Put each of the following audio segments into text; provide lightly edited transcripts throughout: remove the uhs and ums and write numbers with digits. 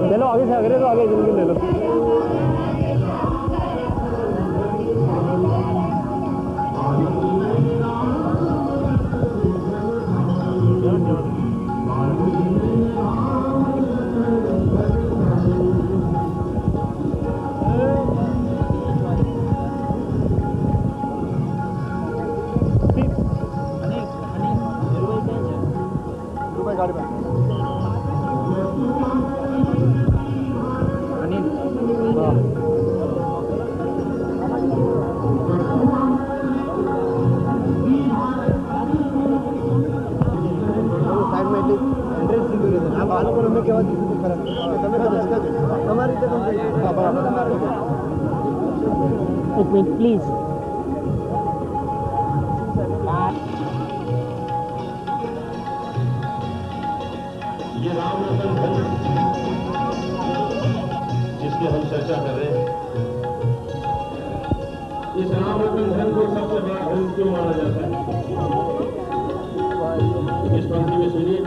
चलो आगे से आगे तो आगे जल्दी ले लो। गाड़ी में एक मिनट प्लीज। ये रामरतन धन जिसकी हम चर्चा कर रहे हैं, इस रामरतन धन को सबसे बड़ा धन क्यों माना जाता है? इस पंक्ति में सुनिए।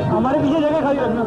हमारे पीछे जगह खाली रखना।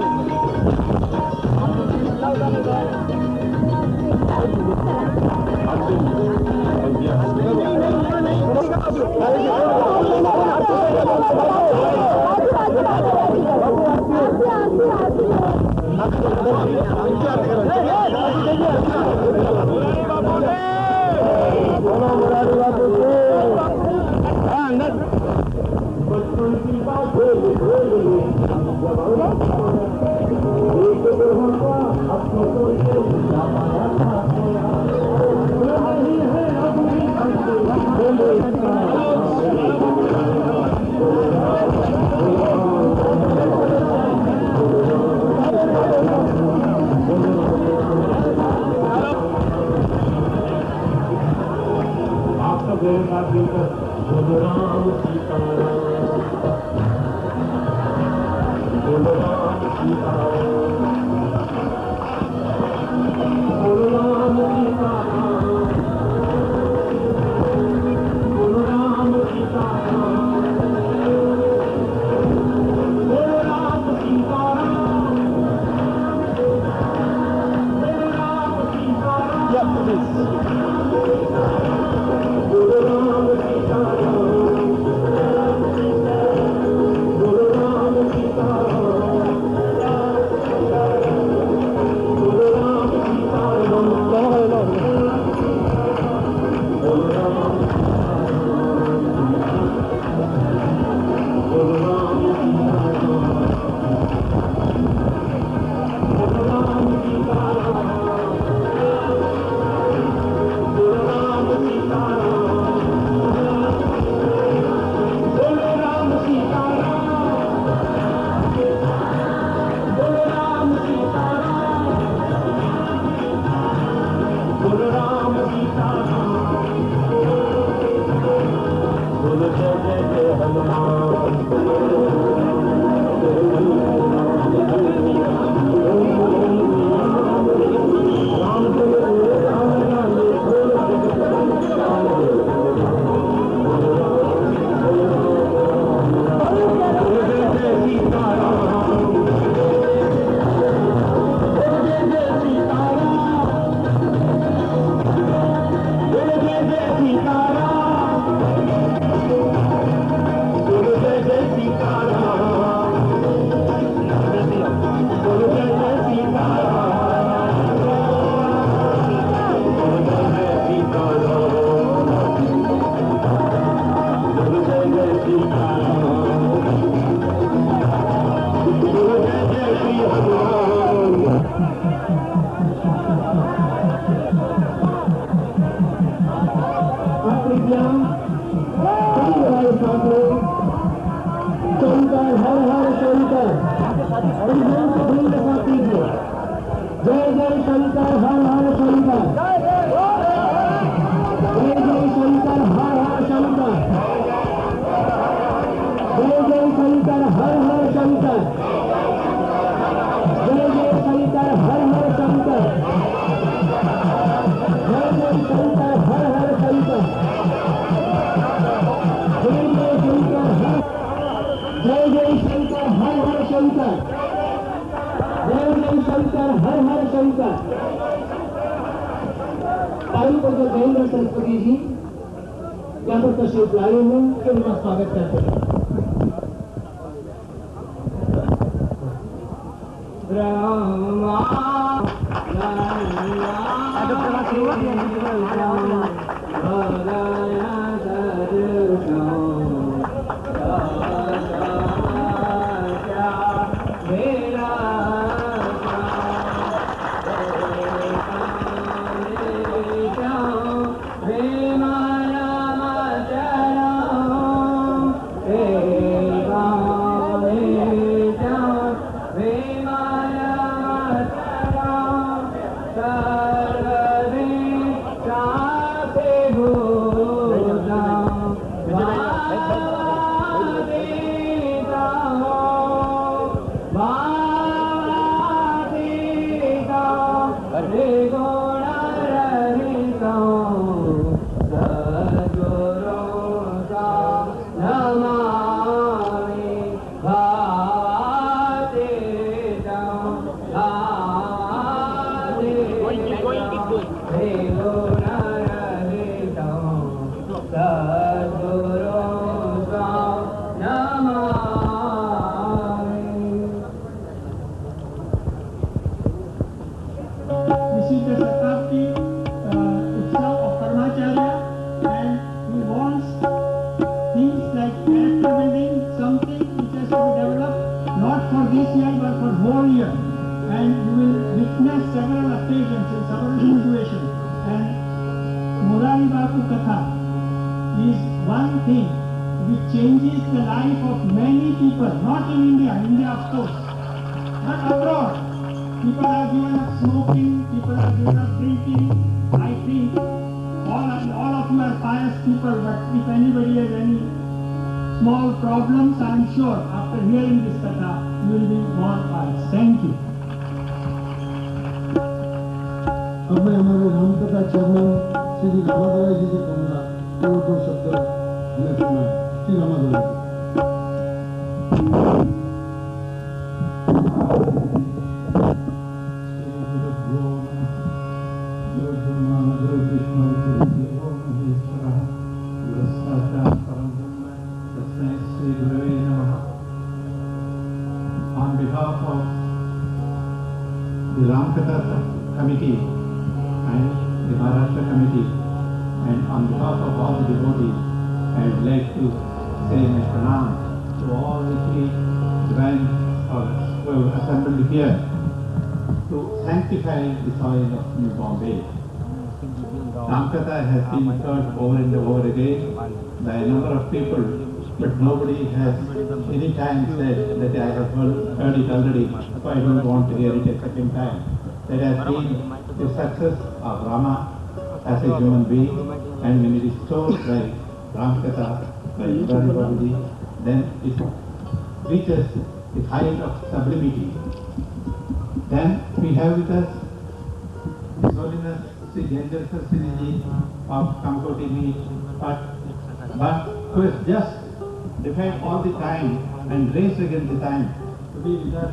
सीता जय जय शंकर हर हर शंकर, जय जय शंकर हर हर शंकर, जय जय शंकर हर हर शंकर, जय जय शंकर हर हर शंकर, जय जय शंकर हर हर शंकर, जय जय शंकर हर, जय जय शंकर हर हर शंकर, जय जय शंकर हर हर शंकर। परम पूज्य जयेंद्र सरस्वती जी यहाँ पर तशरीफ लाए हैं, उनका स्वागत करते हैं। Ramkatha has been heard over and over again by a number of people, but nobody has any time said that I have heard it already, so I don't want to hear it a second time. That has been the success of Rama as a human being, and when it is told by Ramkatha, by Murari Babuji, then it reaches the height of sublimity. Then we have with us His Holiness Sri Jayendra Saraswati Ji of Kamkoti but who has just defied all the time and raised against the time to be with us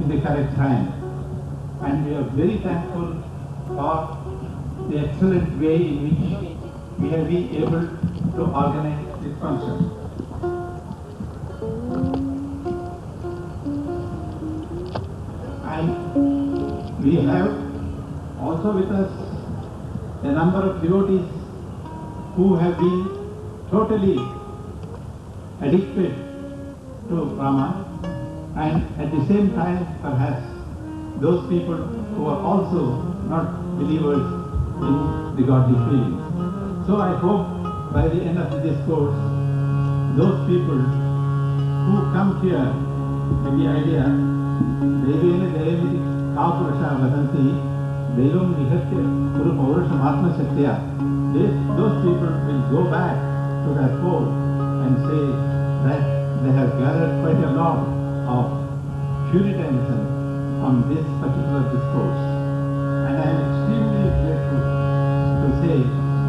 in the correct time. And we are very thankful for the excellent way in which we have been able to organize this function. And we have also with us a number of devotees who have been totally addicted to Rama, and at the same time perhaps those people who are also not believers in the godly feelings. So I hope by the end of the discourse, those people who come here with the idea Deven जयमिति कापुरुषा वदन्ति देवं निहत्य पुरुषमात्मशक्त्या. Those people will go back to their fort and say that they have gathered quite a lot of puritanism from this particular discourse. And I am extremely grateful to say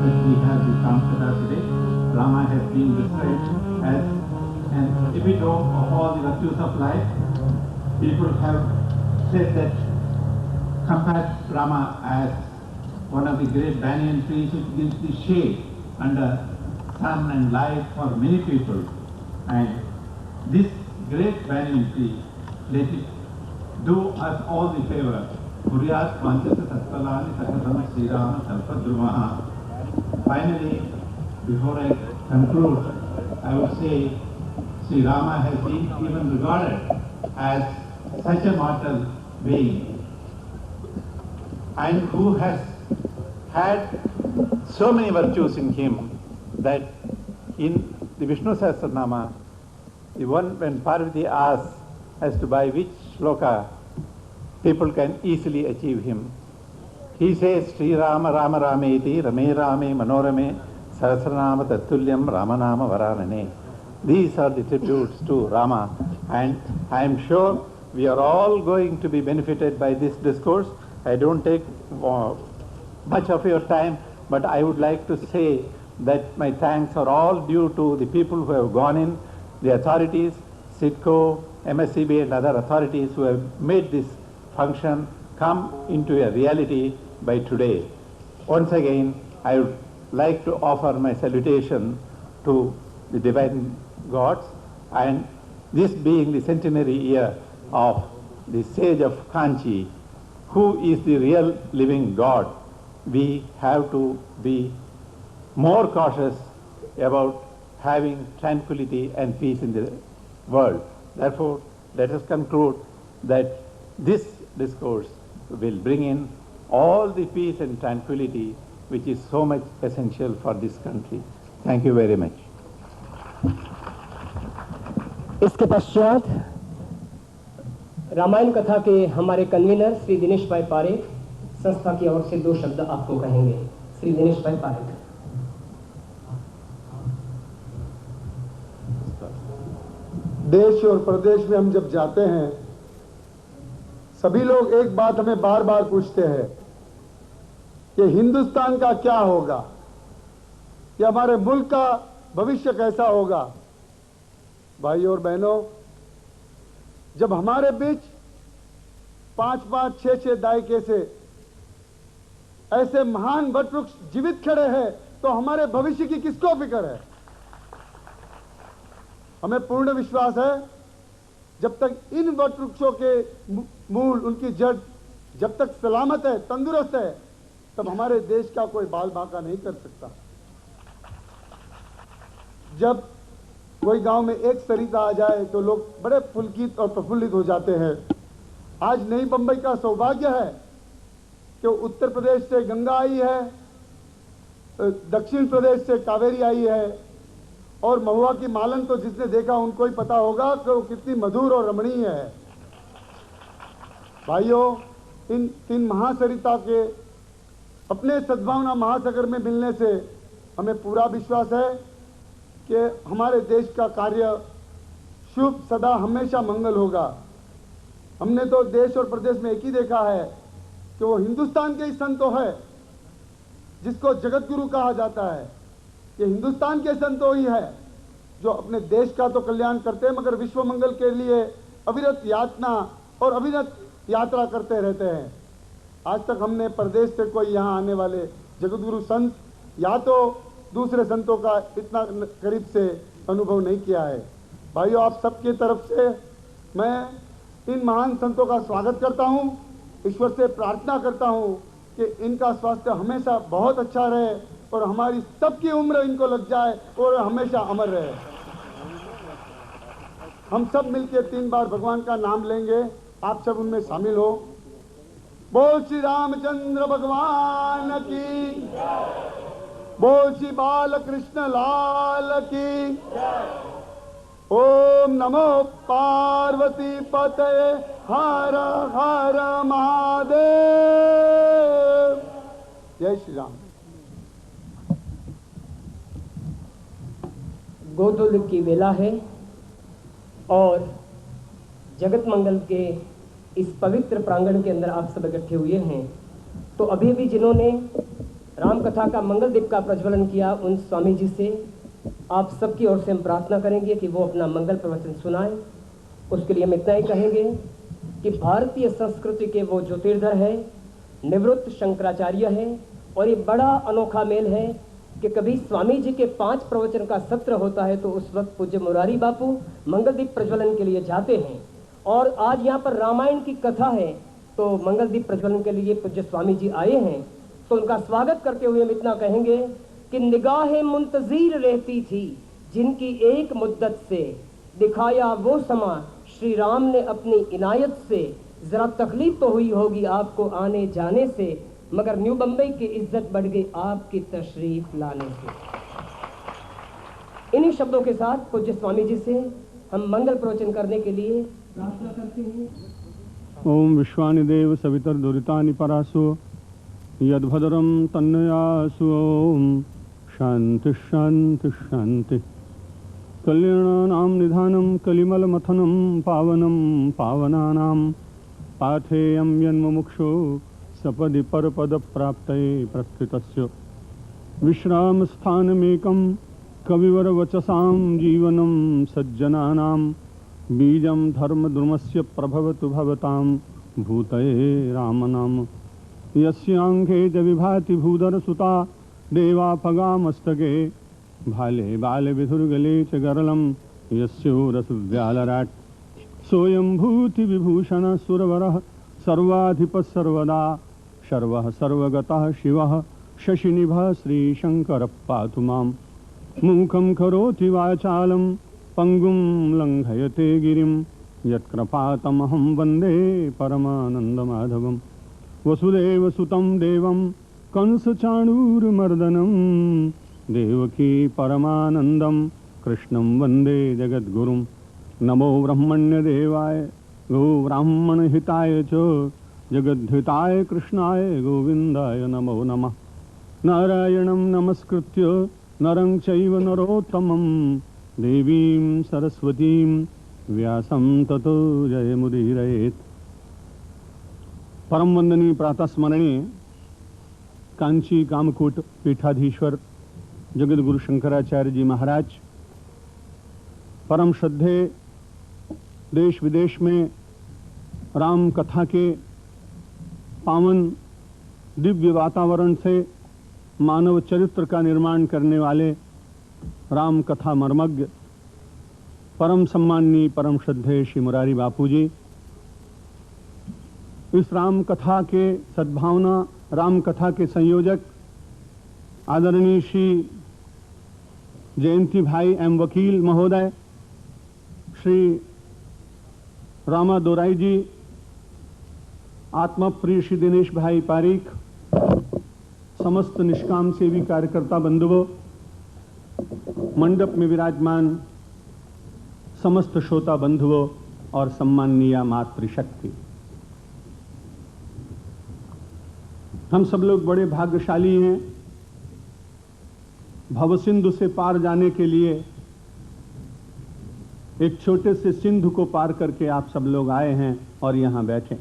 that we have the Kamkata today. Rama has been described as an epitome of all the virtues of life. People have said that, compared Rama as one of the great banyan trees which gives the shade under sun and light for many people. And this great banyan tree, let it do us all the favor. Puryat Panchata Tattalani Sakatama Sri Rama Kalpadrumaha. Finally, before I conclude, I would say Sri Rama has been even regarded as such a mortal being, and who has had so many virtues in him that in the Vishnu Sahasranama, the one when Parvati asks as to by which shloka people can easily achieve him, he says, Sri Rama Rama Rameti Rame Rame Manorame Sahasranama Tattulyam Ramanama Varanane. These are the tributes to Rama, and I am sure we are all going to be benefited by this discourse. I don't take much of your time, but I would like to say that my thanks are all due to the people who have gone in, the authorities, CITCO, MSCB and other authorities who have made this function come into a reality by today. Once again, I would like to offer my salutation to the divine gods, and this being the centenary year of the sage of Kanchi, who is the real living God, we have to be more cautious about having tranquility and peace in the world. Therefore, let us conclude that this discourse will bring in all the peace and tranquility which is so much essential for this country. Thank you very much. इसके पश्चात रामायण कथा के हमारे convener Shri Dinesh भाई पारेख संस्था की ओर से 2 शब्द आपको कहेंगे। श्री दिनेश भाई पारेख। देश और प्रदेश में हम जब जाते हैं, सभी लोग एक बात हमें बार बार पूछते हैं कि हिंदुस्तान का क्या होगा, कि हमारे मुल्क का भविष्य कैसा होगा। भाइयों और बहनों, जब हमारे बीच 5-5, 6-6 दायके से ऐसे महान वटवृक्ष जीवित खड़े हैं, तो हमारे भविष्य की किसको फिक्र है। हमें पूर्ण विश्वास है, जब तक इन वटवृक्षों के मूल, उनकी जड़ जब तक सलामत है, तंदुरुस्त है, तब हमारे देश का कोई बाल बांका नहीं कर सकता। जब कोई गांव में एक सरिता आ जाए तो लोग बड़े पुलकित और प्रफुल्लित हो जाते हैं। आज नई बंबई का सौभाग्य है कि उत्तर प्रदेश से गंगा आई है, दक्षिण प्रदेश से कावेरी आई है, और महुआ की मालन तो जिसने देखा उनको ही पता होगा कि वो कितनी मधुर और रमणीय है। भाइयों, इन 3 महासरिता के अपने सद्भावना महासागर में मिलने से हमें पूरा विश्वास है कि हमारे देश का कार्य शुभ, सदा हमेशा मंगल होगा। हमने तो देश और प्रदेश में एक ही देखा है कि वो हिंदुस्तान के ही संतो है जिसको जगत गुरु कहा जाता है। ये हिंदुस्तान के संतो ही है जो अपने देश का तो कल्याण करते हैं, मगर विश्व मंगल के लिए अविरत यातना और अविरत यात्रा करते रहते हैं। आज तक हमने प्रदेश से कोई यहाँ आने वाले जगत गुरु संत या तो दूसरे संतों का इतना करीब से अनुभव नहीं किया है। भाइयों, आप सबकी तरफ से मैं इन महान संतों का स्वागत करता हूं, ईश्वर से प्रार्थना करता हूं कि इनका स्वास्थ्य हमेशा बहुत अच्छा रहे और हमारी सबकी उम्र इनको लग जाए और हमेशा अमर रहे। हम सब मिलकर 3 बार भगवान का नाम लेंगे, आप सब उनमें शामिल हो। बोल श्री रामचंद्र भगवान की, बोल श्री बालकृष्ण लाल की। ओम नमो पार्वती पतये हर हर महादेव। जय श्री राम। गोधूल की वेला है और जगत मंगल के इस पवित्र प्रांगण के अंदर आप सब इकट्ठे हुए हैं। तो अभी भी जिन्होंने राम कथा का मंगल दीप का प्रज्वलन किया, उन स्वामी जी से आप सबकी ओर से हम प्रार्थना करेंगे कि वो अपना मंगल प्रवचन सुनाएं। उसके लिए हम इतना ही कहेंगे कि भारतीय संस्कृति के वो ज्योतिर्धर है, निवृत्त शंकराचार्य है, और ये बड़ा अनोखा मेल है कि कभी स्वामी जी के 5 प्रवचन का सत्र होता है तो उस वक्त पूज्य मुरारी बापू मंगलदीप प्रज्वलन के लिए जाते हैं, और आज यहाँ पर रामायण की कथा है तो मंगलदीप प्रज्वलन के लिए पूज्य स्वामी जी आए हैं। तो उनका स्वागत करते हुए हम इतना कहेंगे कि निगाहें मुंतजीर रहती थी जिनकी एक मुद्दत से, दिखाया वो समा श्री राम ने अपनी इनायत से। जरा तकलीफ तो हुई होगी आपको आने जाने से, मगर न्यू बम्बई की इज्जत बढ़ गई आपकी तशरीफ लाने से। इन्हीं शब्दों के साथ पूज्य स्वामी जी से हम मंगल प्रवचन करने के लिए प्रार्थना करते हैं। ओम विश्वानि देव सवितर्दुरितानि परासु यद्भद्रं तन्नयासु। ओम शांति शांति शांति। कल्याणानां निधानं कलिमलमथनं पावनं पावनानां पाथेयं यन्मुमुक्षु सपदि परपदप्राप्तये प्रस्थितस्य विश्रामस्थानमेकं कविवरवचसां जीवनं सज्जनानां बीजं धर्मद्रुमस्य प्रभवतु भवतां भूतये रामनाम। यस्यांघे च विभाति भूधरसुता देवापगामस्तके भाले बालविधुर्गले च गरलं यस्योरसव्यालराट्। सोऽयं भूतिविभूषणः सुरवरः सर्वाधिपः सर्वदा शर्वः सर्वगतः शिवः शशिनिभः श्रीशङ्करः पातु माम्। मूकं करोति वाचालं पंगुं लंघयते गिरिं यत्कृपातमहं वन्दे परमानन्दमाधवम्। वसुदेवसुतं देवं कंसचाणूरमर्दनं देवकी परमानन्दं कृष्णं वन्दे जगद्गुरुं। नमो ब्रह्मण्यदेवाय गो ब्राह्मणहिताय च जगद्धिताय कृष्णाय गोविन्दाय नमो नमः। नारायणं नमस्कृत्य नरं चैव नरोत्तमं देवीं सरस्वतीं व्यासं ततो जयमुदीरयेत्। परम वंदनीय प्रातः स्मरणीय कांची कामकोट पीठाधीश्वर जगद्गुरु शंकराचार्य जी महाराज, परम श्रद्धे देश विदेश में राम कथा के पावन दिव्य वातावरण से मानव चरित्र का निर्माण करने वाले राम कथा मर्मज्ञ परम सम्माननीय परम श्रद्धेय श्री मुरारी बापू जी, इस राम कथा के सद्भावना राम कथा के संयोजक आदरणीय श्री जयंती भाई एम वकील महोदय, श्री रामा दोराई जी, आत्मप्रिय श्री दिनेश भाई पारीख, समस्त निष्काम सेवी कार्यकर्ता बंधुओं, मंडप में विराजमान समस्त श्रोता बंधुओं और सम्माननीय मातृशक्ति, हम सब लोग बड़े भाग्यशाली हैं। भवसिंधु से पार जाने के लिए एक छोटे से सिंधु को पार करके आप सब लोग आए हैं और यहां बैठे।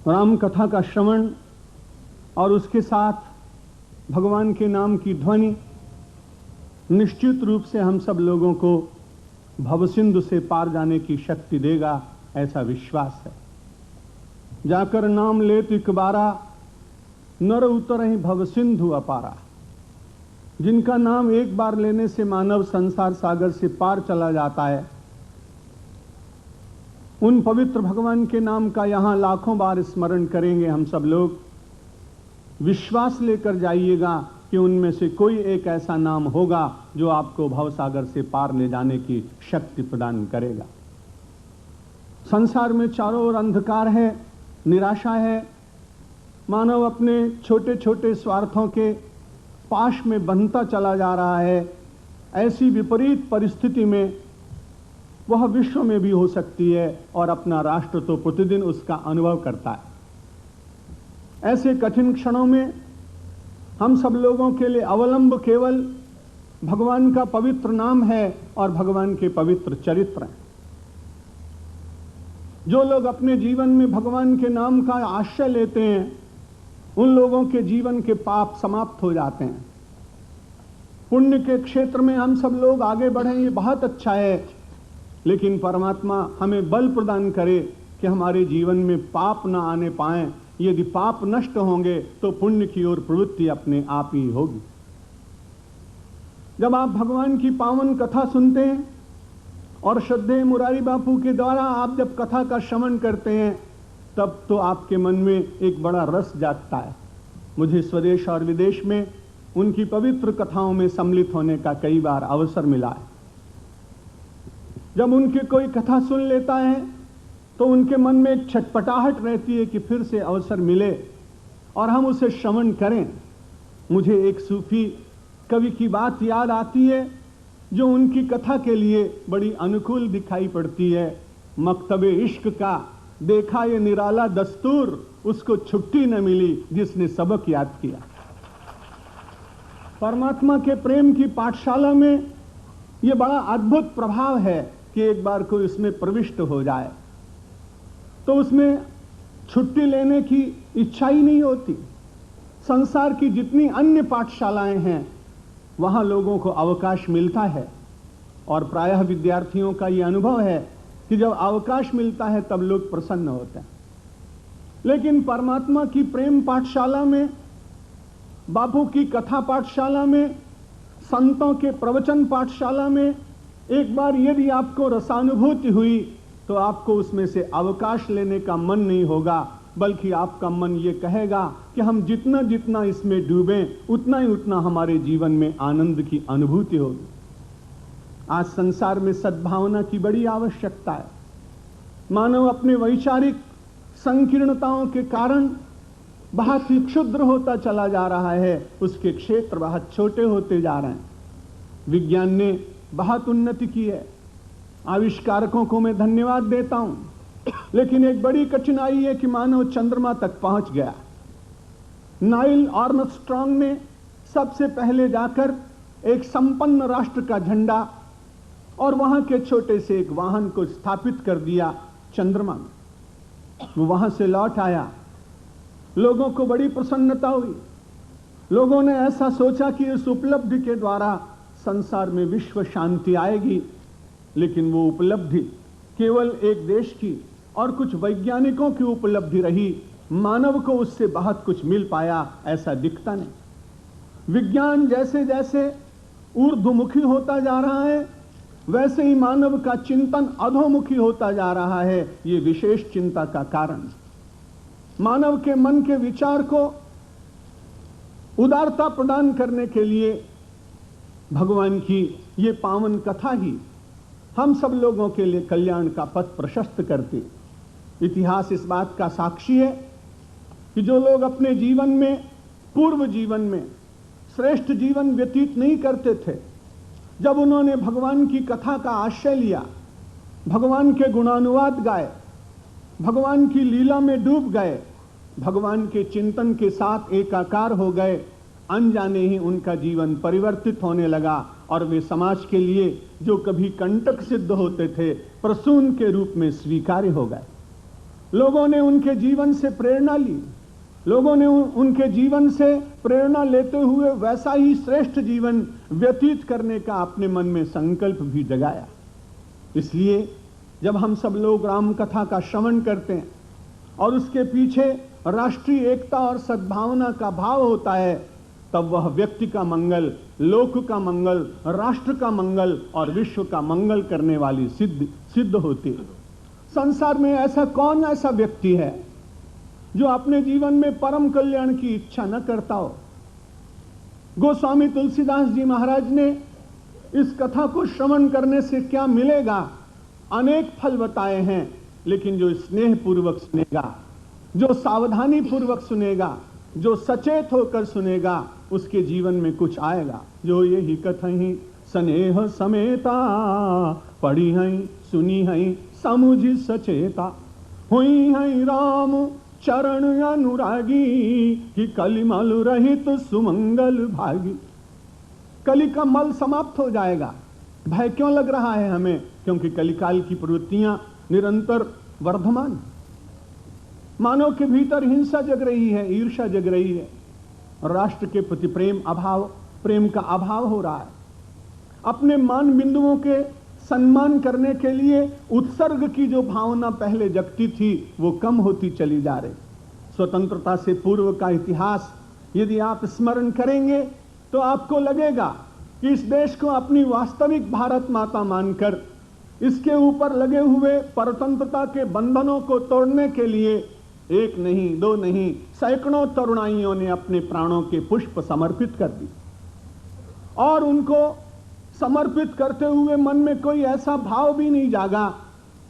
राम कथा का श्रवण और उसके साथ भगवान के नाम की ध्वनि निश्चित रूप से हम सब लोगों को भवसिंधु से पार जाने की शक्ति देगा, ऐसा विश्वास है। जाकर नाम लेत एक बारा नर उतरहि भवसिंधु अपारा। जिनका नाम एक बार लेने से मानव संसार सागर से पार चला जाता है, उन पवित्र भगवान के नाम का यहां लाखों बार स्मरण करेंगे हम सब लोग। विश्वास लेकर जाइएगा कि उनमें से कोई एक ऐसा नाम होगा जो आपको भवसागर से पार ले जाने की शक्ति प्रदान करेगा। संसार में चारों ओर अंधकार है, निराशा है, मानव अपने छोटे छोटे स्वार्थों के पाश में बंधता चला जा रहा है। ऐसी विपरीत परिस्थिति में वह विश्व में भी हो सकती है और अपना राष्ट्र तो प्रतिदिन उसका अनुभव करता है। ऐसे कठिन क्षणों में हम सब लोगों के लिए अवलंब केवल भगवान का पवित्र नाम है और भगवान के पवित्र चरित्र हैं। जो लोग अपने जीवन में भगवान के नाम का आश्रय लेते हैं, उन लोगों के जीवन के पाप समाप्त हो जाते हैं। पुण्य के क्षेत्र में हम सब लोग आगे बढ़ें, ये बहुत अच्छा है, लेकिन परमात्मा हमें बल प्रदान करे कि हमारे जीवन में पाप न आने पाएं। यदि पाप नष्ट होंगे तो पुण्य की ओर प्रवृत्ति अपने आप ही होगी। जब आप भगवान की पावन कथा सुनते हैं और श्रद्धेय मुरारी बापू के द्वारा आप जब कथा का श्रवण करते हैं, तब तो आपके मन में एक बड़ा रस जागता है। मुझे स्वदेश और विदेश में उनकी पवित्र कथाओं में सम्मिलित होने का कई बार अवसर मिला है। जब उनकी कोई कथा सुन लेता है तो उनके मन में एक छटपटाहट रहती है कि फिर से अवसर मिले और हम उसे श्रवण करें। मुझे एक सूफी कवि की बात याद आती है जो उनकी कथा के लिए बड़ी अनुकूल दिखाई पड़ती है। मकतबे इश्क का देखा ये निराला दस्तूर, उसको छुट्टी न मिली जिसने सबक याद किया। परमात्मा के प्रेम की पाठशाला में यह बड़ा अद्भुत प्रभाव है कि एक बार कोई उसमें प्रविष्ट हो जाए तो उसमें छुट्टी लेने की इच्छा ही नहीं होती। संसार की जितनी अन्य पाठशालाएं हैं वहां लोगों को अवकाश मिलता है और प्रायः विद्यार्थियों का यह अनुभव है कि जब अवकाश मिलता है तब लोग प्रसन्न होते हैं। लेकिन परमात्मा की प्रेम पाठशाला में, बापू की कथा पाठशाला में, संतों के प्रवचन पाठशाला में एक बार यदि आपको रसानुभूति हुई तो आपको उसमें से अवकाश लेने का मन नहीं होगा, बल्कि आपका मन ये कहेगा कि हम जितना जितना इसमें डूबें उतना ही उतना हमारे जीवन में आनंद की अनुभूति होगी। आज संसार में सद्भावना की बड़ी आवश्यकता है। मानव अपने वैचारिक संकीर्णताओं के कारण बहुत ही क्षुद्र होता चला जा रहा है, उसके क्षेत्र बहुत छोटे होते जा रहे हैं। विज्ञान ने बहुत उन्नति की है, आविष्कारकों को मैं धन्यवाद देता हूं, लेकिन एक बड़ी कठिनाई है कि मानव चंद्रमा तक पहुंच गया। नाइल आर्मस्ट्रांग ने सबसे पहले जाकर एक संपन्न राष्ट्र का झंडा और वहां के छोटे से एक वाहन को स्थापित कर दिया चंद्रमा में। वो वहां से लौट आया, लोगों को बड़ी प्रसन्नता हुई। लोगों ने ऐसा सोचा कि इस उपलब्धि के द्वारा संसार में विश्व शांति आएगी, लेकिन वो उपलब्धि केवल एक देश की और कुछ वैज्ञानिकों की उपलब्धि रही। मानव को उससे बहुत कुछ मिल पाया ऐसा दिखता नहीं। विज्ञान जैसे जैसे ऊर्ध्वमुखी होता जा रहा है, वैसे ही मानव का चिंतन अधोमुखी होता जा रहा है। ये विशेष चिंता का कारण। मानव के मन के विचार को उदारता प्रदान करने के लिए भगवान की ये पावन कथा ही हम सब लोगों के लिए कल्याण का पथ प्रशस्त करती। इतिहास इस बात का साक्षी है कि जो लोग अपने जीवन में, पूर्व जीवन में श्रेष्ठ जीवन व्यतीत नहीं करते थे, जब उन्होंने भगवान की कथा का आश्रय लिया, भगवान के गुणानुवाद गाए, भगवान की लीला में डूब गए, भगवान के चिंतन के साथ एकाकार हो गए, अनजाने ही उनका जीवन परिवर्तित होने लगा और वे समाज के लिए जो कभी कंटक सिद्ध होते थे, प्रसून के रूप में स्वीकार्य हो गए। लोगों ने उनके जीवन से प्रेरणा ली, लोगों ने उनके जीवन से प्रेरणा लेते हुए वैसा ही श्रेष्ठ जीवन व्यतीत करने का अपने मन में संकल्प भी जगाया। इसलिए जब हम सब लोग राम कथा का श्रवण करते हैं और उसके पीछे राष्ट्रीय एकता और सद्भावना का भाव होता है, तब वह व्यक्ति का मंगल, लोक का मंगल, राष्ट्र का मंगल और विश्व का मंगल करने वाली सिद्ध होती है। संसार में ऐसा कौन ऐसा व्यक्ति है जो अपने जीवन में परम कल्याण की इच्छा न करता हो। गोस्वामी तुलसीदास जी महाराज ने इस कथा को श्रवण करने से क्या मिलेगा अनेक फल बताए हैं, लेकिन जो स्नेह पूर्वक सुनेगा, जो सावधानी पूर्वक सुनेगा, जो सचेत होकर सुनेगा, उसके जीवन में कुछ आएगा। जो यही कथहि स्नेह समेता पढ़ी हैं सुनी है समुझी सचेता, हुई है राम चरण अनुरागी, कि कलिमल रहित सुमंगल भागी। कली का मल समाप्त हो जाएगा। भय क्यों लग रहा है हमें? क्योंकि कलिकाल की प्रवृत्तियां निरंतर वर्धमान। मानव के भीतर हिंसा जग रही है, ईर्ष्या जग रही है, राष्ट्र के प्रति प्रेम का अभाव हो रहा है। अपने मान बिंदुओं के सम्मान करने के लिए उत्सर्ग की जो भावना पहले जगती थी वो कम होती चली जा रही। स्वतंत्रता से पूर्व का इतिहास यदि आप स्मरण करेंगे तो आपको लगेगा कि इस देश को अपनी वास्तविक भारत माता मानकर इसके ऊपर लगे हुए परतंत्रता के बंधनों को तोड़ने के लिए एक नहीं, दो नहीं, सैकड़ों तरुणाइयों ने अपने प्राणों के पुष्प समर्पित कर दी। और उनको समर्पित करते हुए मन में कोई ऐसा भाव भी नहीं जागा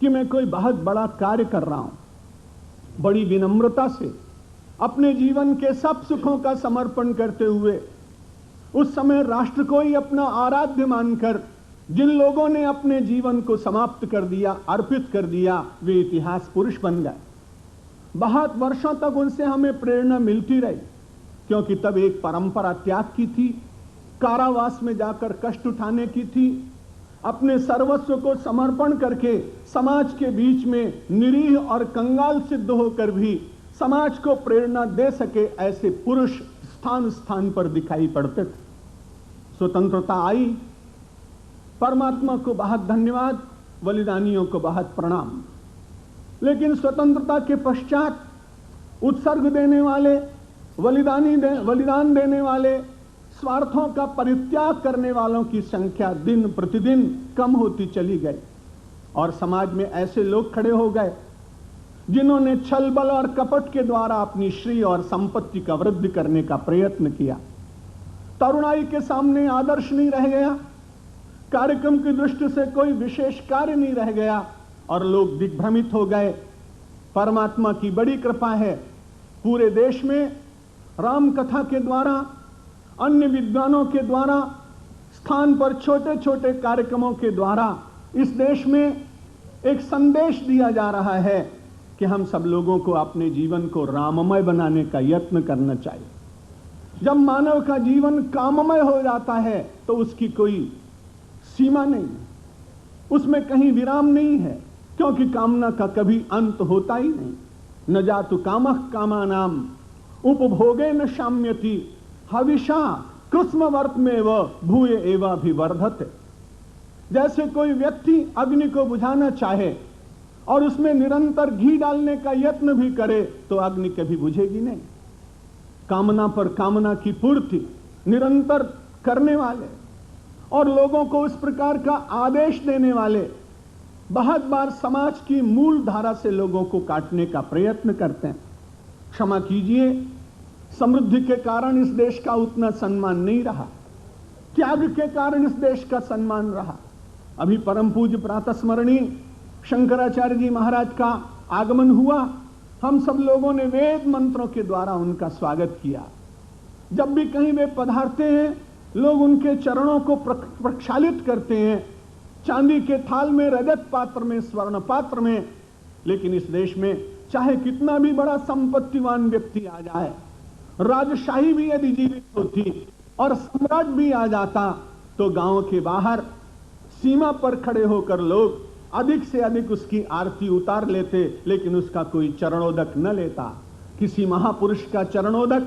कि मैं कोई बहुत बड़ा कार्य कर रहा हूं। बड़ी विनम्रता से अपने जीवन के सब सुखों का समर्पण करते हुए उस समय राष्ट्र को ही अपना आराध्य मानकर जिन लोगों ने अपने जीवन को समाप्त कर दिया, अर्पित कर दिया, वे इतिहास पुरुष बन गए। बहुत वर्षों तक उनसे हमें प्रेरणा मिलती रही, क्योंकि तब एक परंपरा त्याग की थी, कारावास में जाकर कष्ट उठाने की थी, अपने सर्वस्व को समर्पण करके समाज के बीच में निरीह और कंगाल सिद्ध होकर भी समाज को प्रेरणा दे सके ऐसे पुरुष स्थान स्थान पर दिखाई पड़ते थे। स्वतंत्रता आई, परमात्मा को बहुत धन्यवाद, बलिदानियों को बहुत प्रणाम। लेकिन स्वतंत्रता के पश्चात उत्सर्ग देने वाले, बलिदान देने वाले, स्वार्थों का परित्याग करने वालों की संख्या दिन प्रतिदिन कम होती चली गई और समाज में ऐसे लोग खड़े हो गए जिन्होंने छल बल और कपट के द्वारा अपनी श्री और संपत्ति का वृद्धि करने का प्रयत्न किया। तरुणाई के सामने आदर्श नहीं रह गया, कार्यक्रम की दृष्टि से कोई विशेष कार्य नहीं रह गया और लोग दिग्भ्रमित हो गए। परमात्मा की बड़ी कृपा है, पूरे देश में राम कथा के द्वारा, अन्य विद्वानों के द्वारा, स्थान पर छोटे छोटे कार्यक्रमों के द्वारा इस देश में एक संदेश दिया जा रहा है कि हम सब लोगों को अपने जीवन को राममय बनाने का यत्न करना चाहिए। जब मानव का जीवन काममय हो जाता है तो उसकी कोई सीमा नहीं, उसमें कहीं विराम नहीं है, क्योंकि कामना का कभी अंत होता ही नहीं। न जातु कामः कामानाम उपभोगे न शाम्यति, हविषा कृष्णवर्त में व भूय एवाभिवर्धते। जैसे कोई व्यक्ति अग्नि को बुझाना चाहे और उसमें निरंतर घी डालने का यत्न भी करे तो अग्नि कभी बुझेगी नहीं। कामना पर कामना की पूर्ति निरंतर करने वाले और लोगों को उस प्रकार का आदेश देने वाले बहुत बार समाज की मूल धारा से लोगों को काटने का प्रयत्न करते हैं। क्षमा कीजिए, समृद्धि के कारण इस देश का उतना सम्मान नहीं रहा, त्याग के कारण इस देश का सम्मान रहा। अभी परम पूज्य प्रातः स्मरणीय शंकराचार्य जी महाराज का आगमन हुआ, हम सब लोगों ने वेद मंत्रों के द्वारा उनका स्वागत किया। जब भी कहीं वे पधारते हैं लोग उनके चरणों को प्रक्षालित करते हैं, चांदी के थाल में, रजत पात्र में, स्वर्ण पात्र में। लेकिन इस देश में चाहे कितना भी बड़ा संपत्तिवान व्यक्ति आ जाए, राजशाही भी यदि जीवित होती और सम्राट भी आ जाता तो गांव के बाहर सीमा पर खड़े होकर लोग अधिक से अधिक उसकी आरती उतार लेते, लेकिन उसका कोई चरणोदक न लेता। किसी महापुरुष का चरणोदक,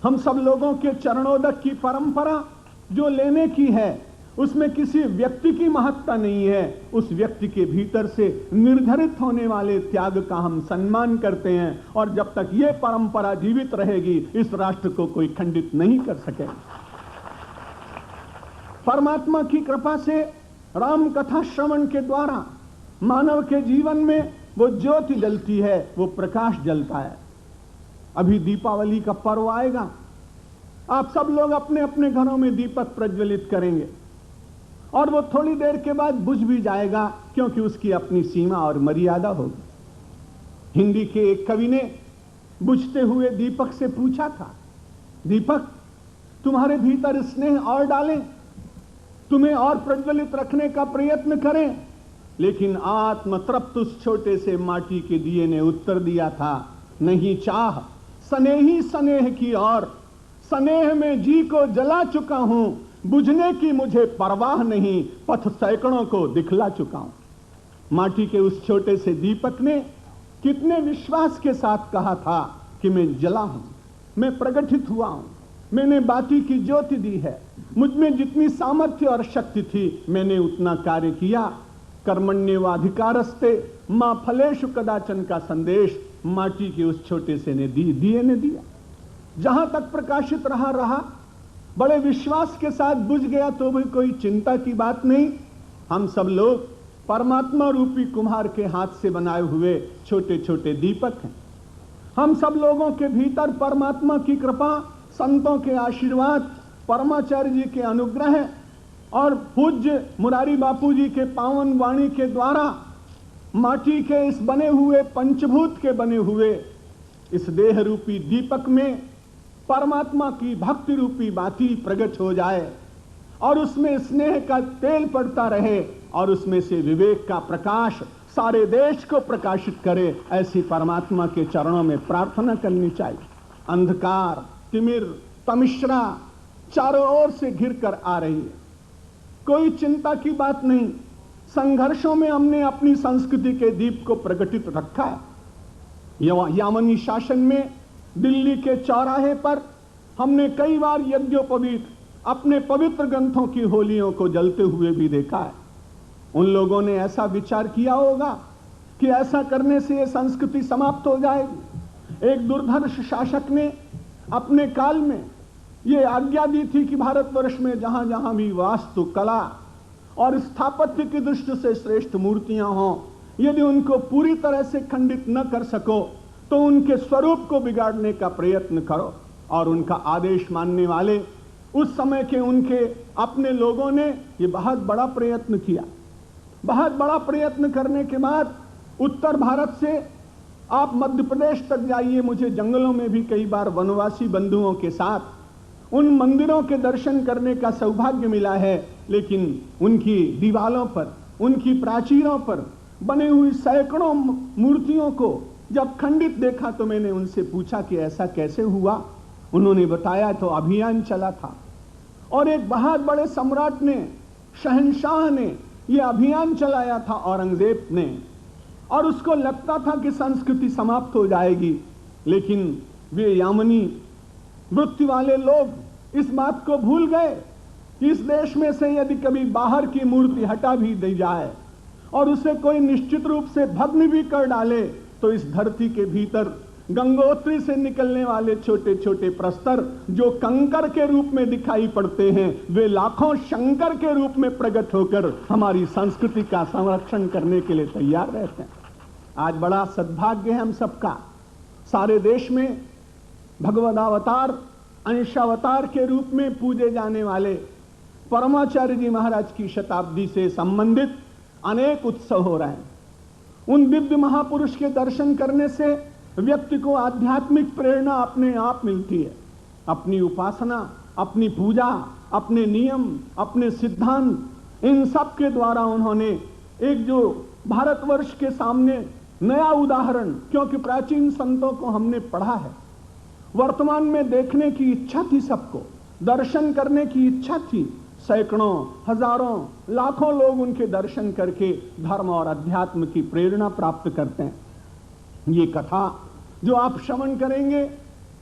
हम सब लोगों के चरणोदक की परंपरा जो लेने की है उसमें किसी व्यक्ति की महत्ता नहीं है, उस व्यक्ति के भीतर से निर्धारित होने वाले त्याग का हम सम्मान करते हैं। और जब तक ये परंपरा जीवित रहेगी इस राष्ट्र को कोई खंडित नहीं कर सकेगा। परमात्मा की कृपा से राम कथा श्रवण के द्वारा मानव के जीवन में वो ज्योति जलती है, वो प्रकाश जलता है। अभी दीपावली का पर्व आएगा, आप सब लोग अपने अपने घरों में दीपक प्रज्वलित करेंगे और वो थोड़ी देर के बाद बुझ भी जाएगा, क्योंकि उसकी अपनी सीमा और मर्यादा होगी। हिंदी के एक कवि ने बुझते हुए दीपक से पूछा था, दीपक तुम्हारे भीतर स्नेह और डालें, तुम्हें और प्रज्वलित रखने का प्रयत्न करें, लेकिन आत्मतृप्त उस छोटे से माटी के दिए ने उत्तर दिया था, नहीं चाह स्नेही स्नेह की और, स्नेह में जी को जला चुका हूं, बुझने की मुझे परवाह नहीं, पथ सैकड़ों को दिखला चुका हूं। माटी के उस छोटे से दीपक ने कितने विश्वास के साथ कहा था कि मैं जला हूं, मैं प्रगटित हुआ हूं, मैंने बाती की ज्योति दी है, मुझ में जितनी सामर्थ्य और शक्ति थी मैंने उतना कार्य किया। कर्मण्येवाधिकारस्ते मां फलेषु कदाचन का संदेश माटी के उस छोटे से ने दिए ने दिया। जहां तक प्रकाशित रहा, बड़े विश्वास के साथ बुझ गया तो भी कोई चिंता की बात नहीं। हम सब लोग परमात्मा रूपी कुम्हार के हाथ से बनाए हुए छोटे छोटे दीपक हैं। हम सब लोगों के भीतर परमात्मा की कृपा, संतों के आशीर्वाद, परमाचार्य जी के अनुग्रह और पूज्य मुरारी बापू जी के पावन वाणी के द्वारा माटी के इस बने हुए, पंचभूत के बने हुए इस देह रूपी दीपक में परमात्मा की भक्ति रूपी बाती प्रकट हो जाए और उसमें स्नेह का तेल पड़ता रहे और उसमें से विवेक का प्रकाश सारे देश को प्रकाशित करे, ऐसी परमात्मा के चरणों में प्रार्थना करनी चाहिए। अंधकार, तिमिर, तमिश्रा चारों ओर से घिर कर आ रही है, कोई चिंता की बात नहीं। संघर्षों में हमने अपनी संस्कृति के दीप को प्रकटित रखा है। यामनी शासन में दिल्ली के चौराहे पर हमने कई बार यज्ञोपवीत अपने पवित्र ग्रंथों की होलियों को जलते हुए भी देखा है। उन लोगों ने ऐसा विचार किया होगा कि ऐसा करने से यह संस्कृति समाप्त हो जाएगी। एक दुर्धर्ष शासक ने अपने काल में यह आज्ञा दी थी कि भारतवर्ष में जहां जहां भी वास्तु कला और स्थापत्य की दृष्टि से श्रेष्ठ मूर्तियां हों, यदि उनको पूरी तरह से खंडित न कर सको तो उनके स्वरूप को बिगाड़ने का प्रयत्न करो। और उनका आदेश मानने वाले उस समय के उनके अपने लोगों ने यह बहुत बड़ा प्रयत्न किया। बहुत बड़ा प्रयत्न करने के बाद उत्तर भारत से आप मध्य प्रदेश तक जाइए, मुझे जंगलों में भी कई बार वनवासी बंधुओं के साथ उन मंदिरों के दर्शन करने का सौभाग्य मिला है। लेकिन उनकी दीवालों पर, उनकी प्राचीरों पर बने हुई सैकड़ों मूर्तियों को जब खंडित देखा तो मैंने उनसे पूछा कि ऐसा कैसे हुआ। उन्होंने बताया तो अभियान चला था और एक बहुत बड़े सम्राट ने, शहंशाह ने यह अभियान चलाया था, औरंगजेब ने, और उसको लगता था कि संस्कृति समाप्त हो जाएगी। लेकिन वे यामनी वृत्ति वाले लोग इस बात को भूल गए कि इस देश में से यदि कभी बाहर की मूर्ति हटा भी दी जाए और उसे कोई निश्चित रूप से भग्न भी कर डाले तो इस धरती के भीतर गंगोत्री से निकलने वाले छोटे छोटे प्रस्तर जो कंकर के रूप में दिखाई पड़ते हैं, वे लाखों शंकर के रूप में प्रकट होकर हमारी संस्कृति का संरक्षण करने के लिए तैयार रहते हैं। आज बड़ा सद्भाग्य है हम सबका, सारे देश में भगवदावतार, अंशावतार के रूप में पूजे जाने वाले परमाचार्य जी महाराज की शताब्दी से संबंधित अनेक उत्सव हो रहे हैं। उन दिव्य महापुरुष के दर्शन करने से व्यक्ति को आध्यात्मिक प्रेरणा अपने आप मिलती है। अपनी उपासना, अपनी पूजा, अपने नियम, अपने सिद्धांत, इन सब के द्वारा उन्होंने एक जो भारतवर्ष के सामने नया उदाहरण, क्योंकि प्राचीन संतों को हमने पढ़ा है, वर्तमान में देखने की इच्छा थी, सबको दर्शन करने की इच्छा थी। सैकड़ों, हजारों, लाखों लोग उनके दर्शन करके धर्म और अध्यात्म की प्रेरणा प्राप्त करते हैं। ये कथा जो आप श्रवण करेंगे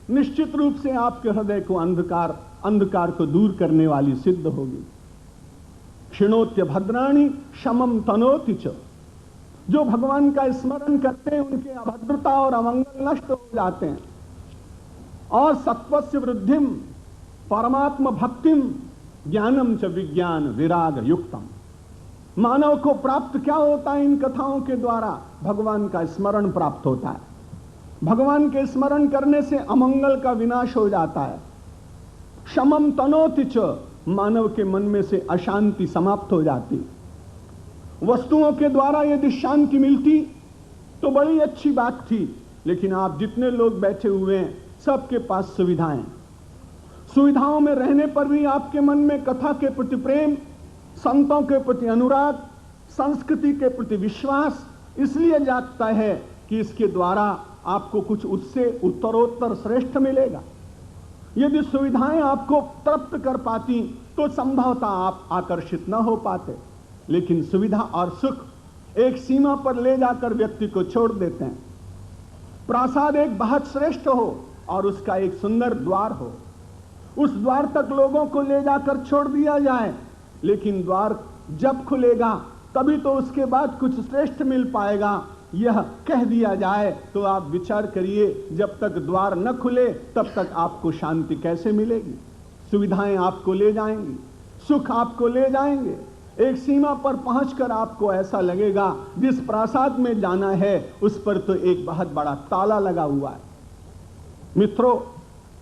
निश्चित रूप से आपके हृदय को अंधकार को दूर करने वाली सिद्ध होगी। क्षिणोत्य भद्राणि शमम तनोति च, जो भगवान का स्मरण करते हैं उनके अभद्रता और अमंगल नष्ट हो जाते हैं। और सत्वस्य वृद्धिम परमात्म भक्तिम ज्ञानम च विज्ञान विराग युक्तम। मानव को प्राप्त क्या होता है इन कथाओं के द्वारा? भगवान का स्मरण प्राप्त होता है। भगवान के स्मरण करने से अमंगल का विनाश हो जाता है। शमम तनोति च, मानव के मन में से अशांति समाप्त हो जाती। वस्तुओं के द्वारा यदि शांति मिलती तो बड़ी अच्छी बात थी, लेकिन आप जितने लोग बैठे हुए हैं सबके पास सुविधाएं, सुविधाओं में रहने पर भी आपके मन में कथा के प्रति प्रेम, संतों के प्रति अनुराग, संस्कृति के प्रति विश्वास इसलिए जागता है कि इसके द्वारा आपको कुछ उससे उत्तरोत्तर श्रेष्ठ मिलेगा। यदि सुविधाएं आपको तृप्त कर पाती तो संभवतः आप आकर्षित न हो पाते, लेकिन सुविधा और सुख एक सीमा पर ले जाकर व्यक्ति को छोड़ देते हैं। प्रासाद एक बहुत श्रेष्ठ हो और उसका एक सुंदर द्वार हो, उस द्वार तक लोगों को ले जाकर छोड़ दिया जाए, लेकिन द्वार जब खुलेगा तभी तो उसके बाद कुछ श्रेष्ठ मिल पाएगा, यह कह दिया जाए तो आप विचार करिए, जब तक द्वार न खुले तब तक आपको शांति कैसे मिलेगी। सुविधाएं आपको ले जाएंगी, सुख आपको ले जाएंगे, एक सीमा पर पहुंचकर आपको ऐसा लगेगा जिस प्रासाद में जाना है उस पर तो एक बहुत बड़ा ताला लगा हुआ है। मित्रों,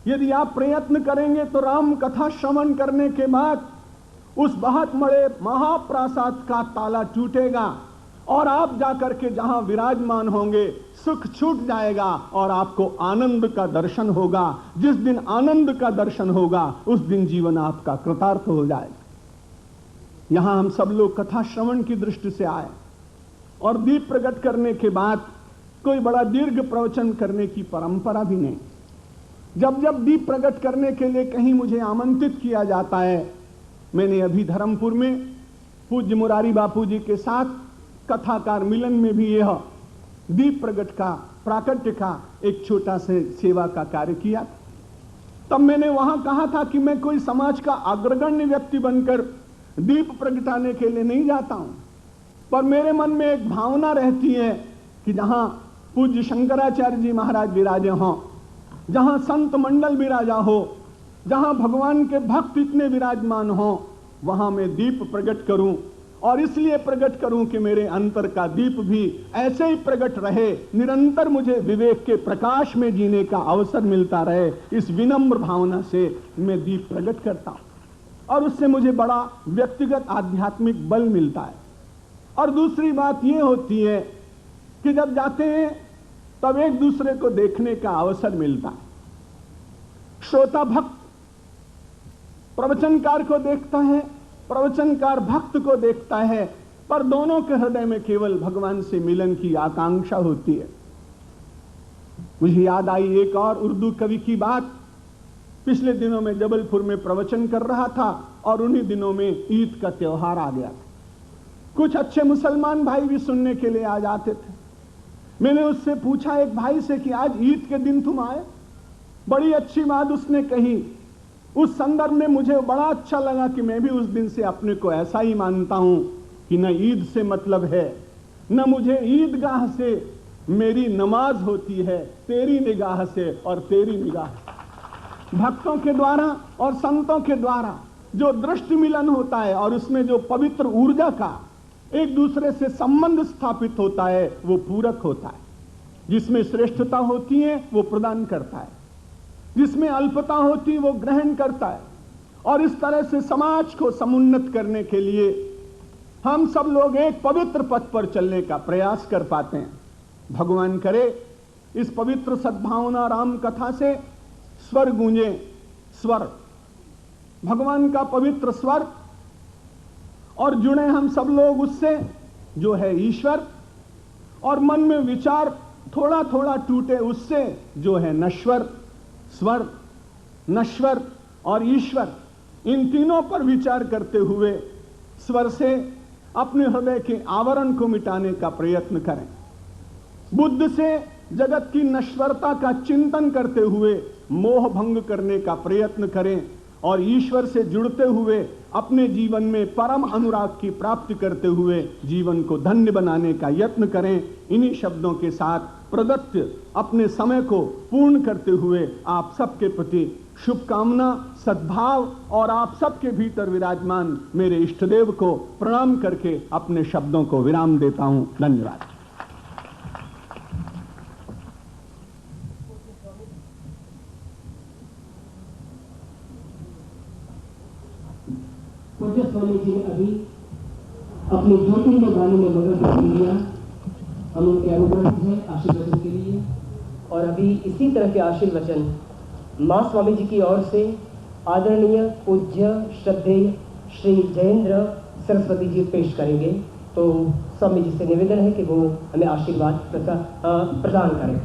यदि आप प्रयत्न करेंगे तो राम कथा श्रवण करने के बाद उस बहुत बड़े महाप्रासाद का ताला टूटेगा और आप जाकर के जहां विराजमान होंगे सुख छूट जाएगा और आपको आनंद का दर्शन होगा। जिस दिन आनंद का दर्शन होगा उस दिन जीवन आपका कृतार्थ हो जाएगा। यहां हम सब लोग कथा श्रवण की दृष्टि से आए और दीप प्रकट करने के बाद कोई बड़ा दीर्घ प्रवचन करने की परंपरा भी नहीं। जब जब दीप प्रकट करने के लिए कहीं मुझे आमंत्रित किया जाता है, मैंने अभी धर्मपुर में पूज्य मुरारी बापू जी के साथ कथाकार मिलन में भी यह दीप प्रकट का प्राकट्य का एक छोटा से सेवा का कार्य किया। तब मैंने वहां कहा था कि मैं कोई समाज का अग्रगण्य व्यक्ति बनकर दीप प्रगटाने के लिए नहीं जाता हूं, पर मेरे मन में एक भावना रहती है कि जहां पूज्य शंकराचार्य जी महाराज विराजे हों, जहां संत मंडल विराजा हो, जहां भगवान के भक्त इतने विराजमान हों, वहां मैं दीप प्रकट करूं। और इसलिए प्रकट करूं कि मेरे अंतर का दीप भी ऐसे ही प्रकट रहे, निरंतर मुझे विवेक के प्रकाश में जीने का अवसर मिलता रहे। इस विनम्र भावना से मैं दीप प्रकट करता हूं और उससे मुझे बड़ा व्यक्तिगत आध्यात्मिक बल मिलता है। और दूसरी बात यह होती है कि जब जाते हैं तब एक दूसरे को देखने का अवसर मिलता है। श्रोता भक्त प्रवचनकार को देखता है, प्रवचनकार भक्त को देखता है, पर दोनों के हृदय में केवल भगवान से मिलन की आकांक्षा होती है। मुझे याद आई एक और उर्दू कवि की बात। पिछले दिनों में जबलपुर में प्रवचन कर रहा था और उन्हीं दिनों में ईद का त्योहार आ गया था। कुछ अच्छे मुसलमान भाई भी सुनने के लिए आ जाते थे। मैंने उससे पूछा एक भाई से कि आज ईद के दिन तुम आए। बड़ी अच्छी बात उसने कही। उस संदर्भ में मुझे बड़ा अच्छा लगा कि मैं भी उस दिन से अपने को ऐसा ही मानता हूं कि न ईद से मतलब है, न मुझे ईदगाह से मेरी नमाज होती है, तेरी निगाह से और तेरी निगाह। भक्तों के द्वारा और संतों के द्वारा जो दृष्टि मिलन होता है और उसमें जो पवित्र ऊर्जा का एक दूसरे से संबंध स्थापित होता है वो पूरक होता है। जिसमें श्रेष्ठता होती है वो प्रदान करता है, जिसमें अल्पता होती है वो ग्रहण करता है। और इस तरह से समाज को समुन्नत करने के लिए हम सब लोग एक पवित्र पथ पर चलने का प्रयास कर पाते हैं। भगवान करे इस पवित्र सद्भावना राम कथा से स्वर गूंजे, स्वर भगवान का पवित्र स्वर, और जुड़े हम सब लोग उससे जो है ईश्वर, और मन में विचार थोड़ा थोड़ा टूटे उससे जो है नश्वर। स्वर, नश्वर और ईश्वर, इन तीनों पर विचार करते हुए स्वर से अपने हृदय के आवरण को मिटाने का प्रयत्न करें। बुद्ध से जगत की नश्वरता का चिंतन करते हुए मोह भंग करने का प्रयत्न करें और ईश्वर से जुड़ते हुए अपने जीवन में परम अनुराग की प्राप्ति करते हुए जीवन को धन्य बनाने का यत्न करें। इन्हीं शब्दों के साथ प्रदत्त अपने समय को पूर्ण करते हुए आप सबके प्रति शुभकामना, सद्भाव और आप सबके भीतर विराजमान मेरे इष्टदेव को प्रणाम करके अपने शब्दों को विराम देता हूं। धन्यवाद। पूज्य स्वामी जी ने अभी अपने ज्योतिर्मय गाने में मगन कर लिया। हम उनके अनुग्रह हैं आशीर्वचन के लिए, और अभी इसी तरह के आशीर्वचन मां स्वामी जी की ओर से आदरणीय पूज्य श्रद्धेय श्री जयेंद्र सरस्वती जी पेश करेंगे। तो स्वामी जी से निवेदन है कि वो हमें आशीर्वाद प्रदान करें।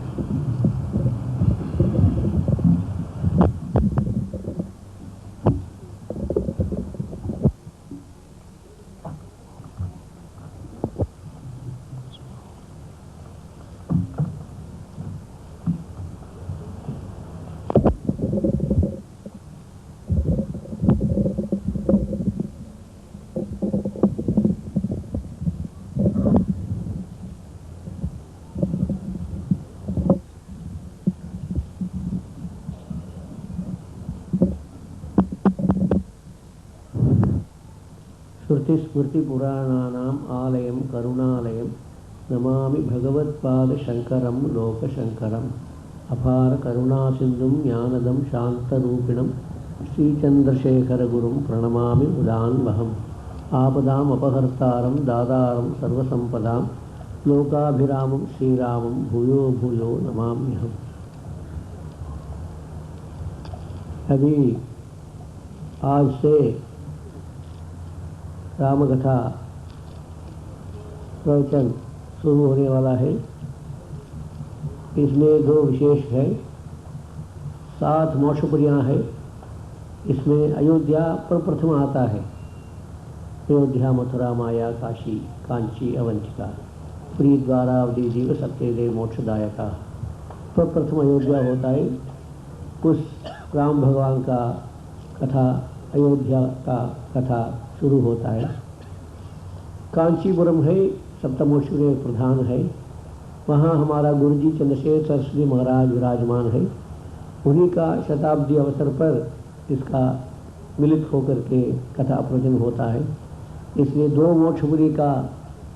श्रुतिस्मृतिपुराणानाम् आलयं करुणालयं नमामि भगवत्पादशङ्करं लोकशङ्करम् अपार करुणासिन्धुं ज्ञानदं शान्तरूपिणं श्रीचन्द्रशेखरगुरुं प्रणमामि मुदान्वहम् आपदाम् अपहर्तारं दातारं सर्वसम्पदां लोकाभिरामं श्रीरामं भूयो भूयो नमाम्यहम्। अभी आज से रामकथा प्रवचन शुरू होने वाला है। इसमें दो विशेष है, 7 मोक्षपुरियाँ है। इसमें अयोध्या प्रप्रथम आता है। अयोध्या, मथुरा, माया, काशी, कांची, अवंतिका, प्री द्वारा अवधि जीव सत्यदेव मोक्षदायका। प्रप्रथम अयोध्या होता है। उस राम भगवान का कथा, अयोध्या का कथा शुरू होता है। कांचीपुरम है, सप्तमोक्षपुरी प्रधान है। वहाँ हमारा गुरुजी चंद्रशेखर सरस्वती महाराज विराजमान है। उन्हीं का शताब्दी अवसर पर इसका मिलित होकर के कथा प्रवचन होता है। इसलिए 2 मोक्षपुरी का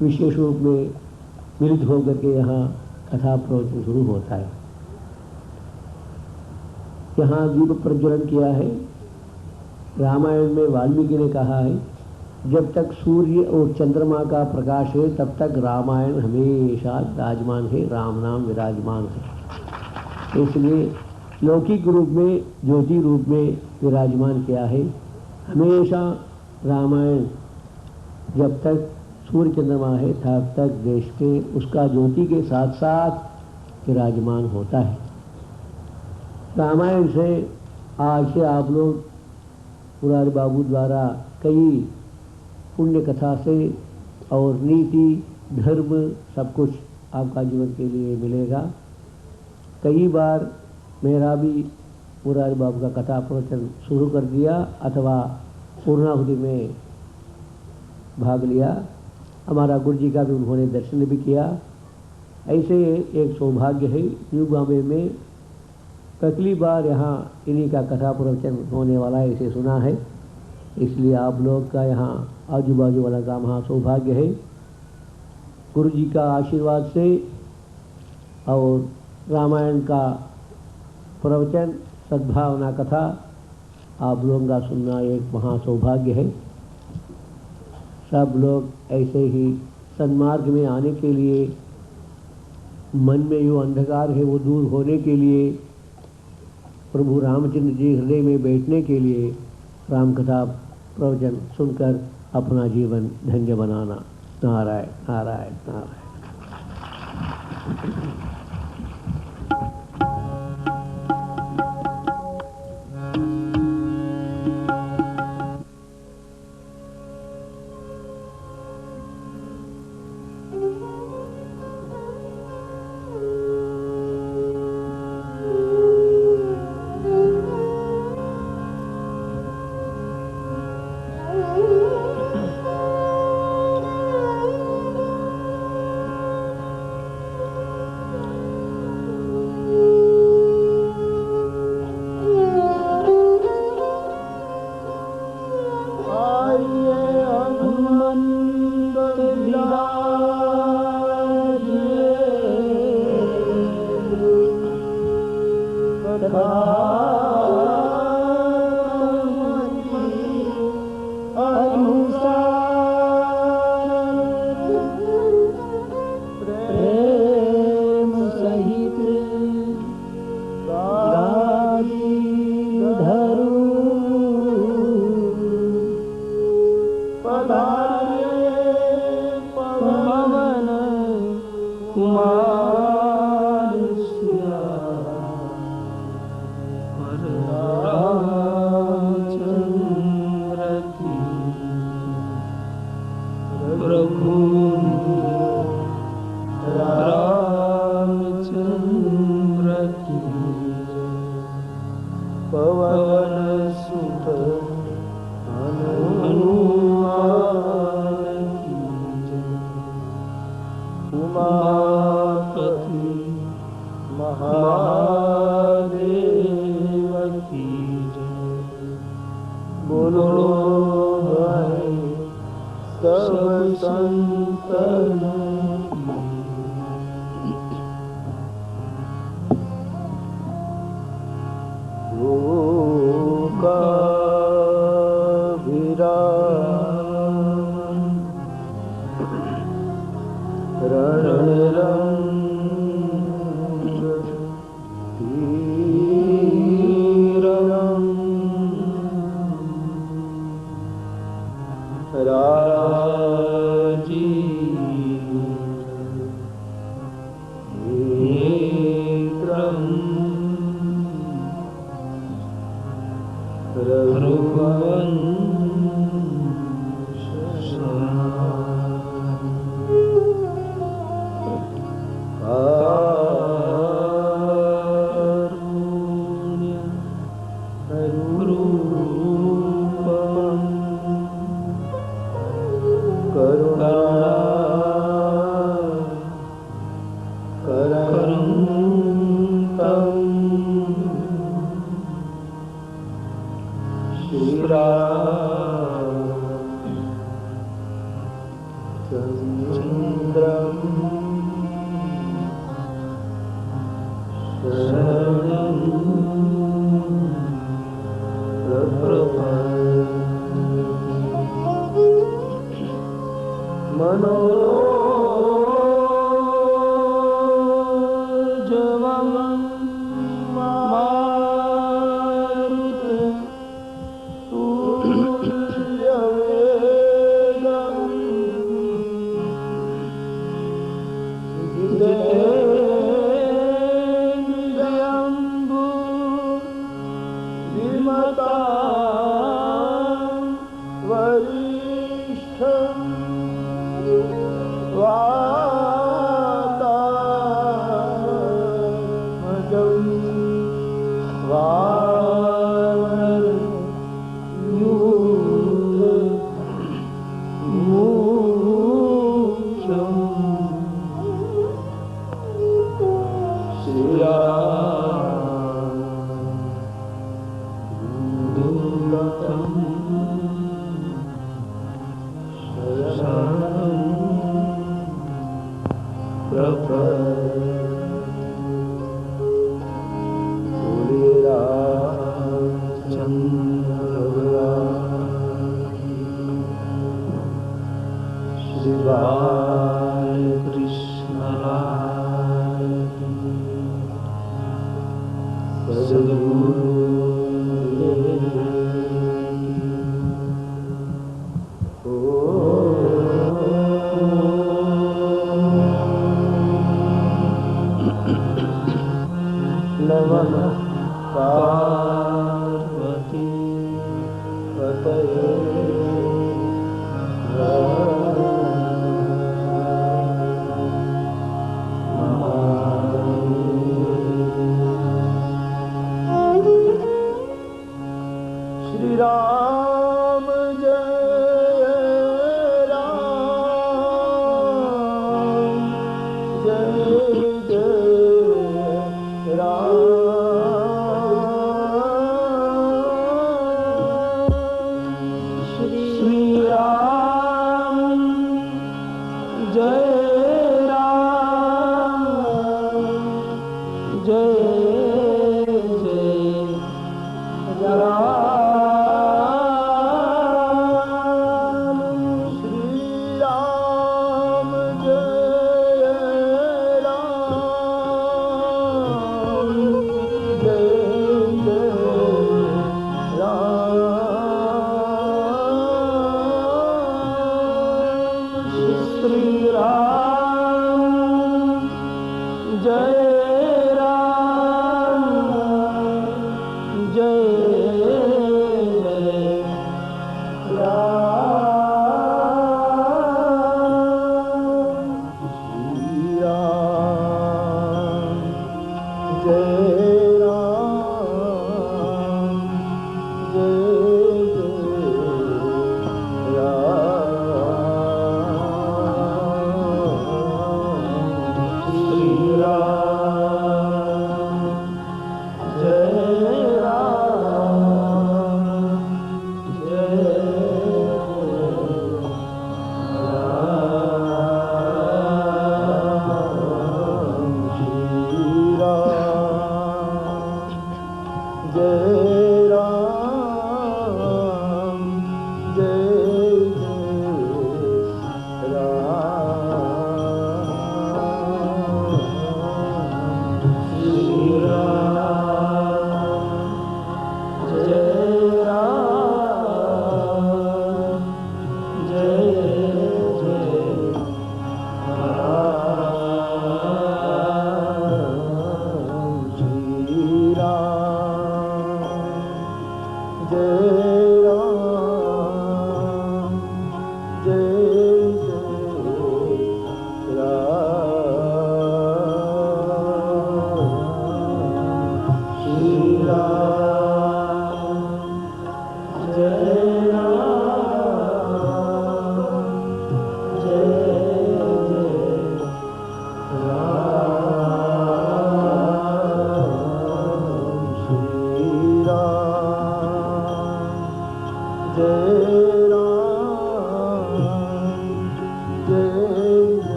विशेष रूप में मिलित होकर के यहाँ कथा प्रवचन शुरू होता है। यहाँ दीप प्रज्वलन किया है। रामायण में वाल्मीकि ने कहा है, जब तक सूर्य और चंद्रमा का प्रकाश है तब तक रामायण हमेशा विराजमान है, राम नाम विराजमान है। इसलिए लौकिक रूप में, ज्योति रूप में विराजमान किया है। हमेशा रामायण जब तक सूर्य चंद्रमा है तब तक देश के उसका ज्योति के साथ साथ विराजमान होता है। रामायण से आज से आप लोग मुरारी बाबू द्वारा कई पुण्य कथा से और नीति धर्म सब कुछ आपका जीवन के लिए मिलेगा। कई बार मेरा भी मुरारी बाबू का कथा प्रवचन शुरू कर दिया अथवा पूर्णाहुति में भाग लिया। हमारा गुरु जी का भी उन्होंने दर्शन भी किया। ऐसे एक सौभाग्य है। न्यू बॉम्बे में पहली बार यहाँ इन्हीं का कथा प्रवचन होने वाला है, इसे सुना है। इसलिए आप लोग का यहाँ आजू बाजू वाला का महा सौभाग्य है। गुरु जी का आशीर्वाद से और रामायण का प्रवचन, सद्भावना कथा आप लोगों का सुनना एक महा सौभाग्य है। सब लोग ऐसे ही सन्मार्ग में आने के लिए, मन में जो अंधकार है वो दूर होने के लिए, प्रभु रामचंद्र जी हृदय में बैठने के लिए राम कथा प्रवचन सुनकर अपना जीवन धन्य बनाना। नारायण नारायण नारायण। महादेव की जय। बोलो भाई सब संतन का विराम रण रंग तीरम राजी नेत्रम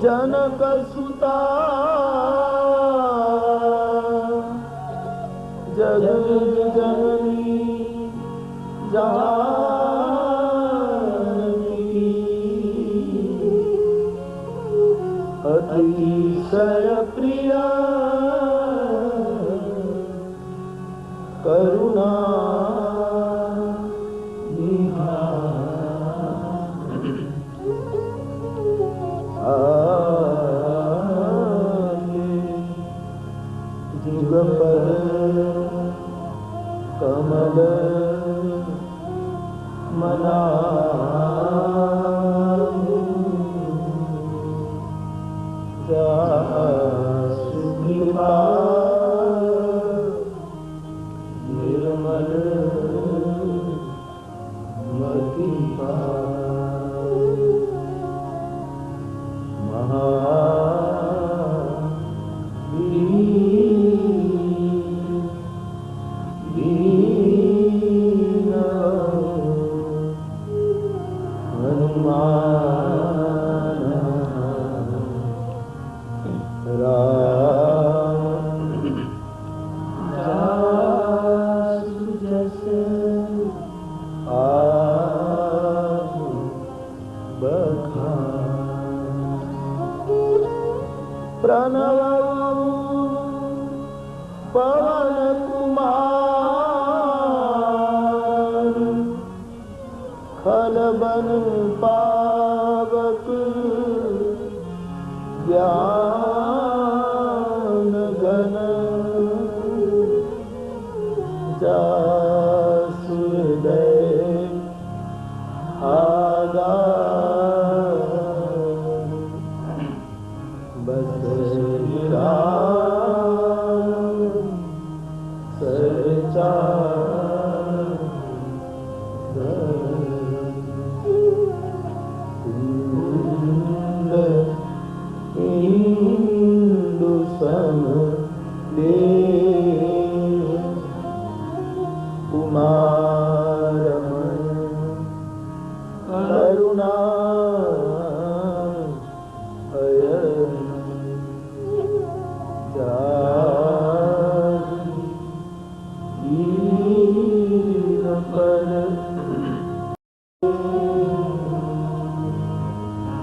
जनक सुता जगत जननी जानकी अतिशय प्रिया करुणा कमल मना कृपा निर्मल मति प्रणव पवन कुमार खलबन पावक ज्ञान घन जासुदय आगार बस सरचा इंदु सम दे कुमार करुणा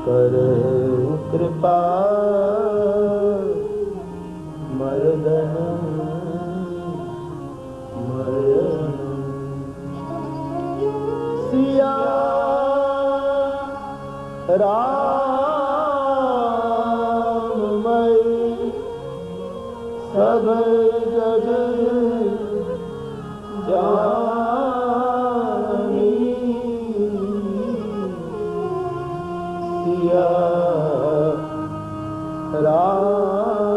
कर कृपा मर्दन मर्दन सिया राममय सब जग जानी सिया राममय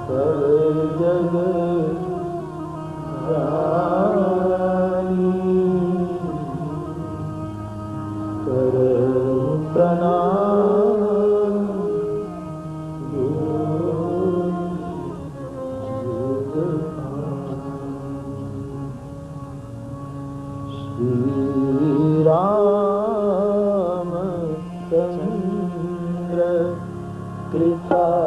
सब जग जानी कर प्रणाम श्री रामचंद्र कृपालु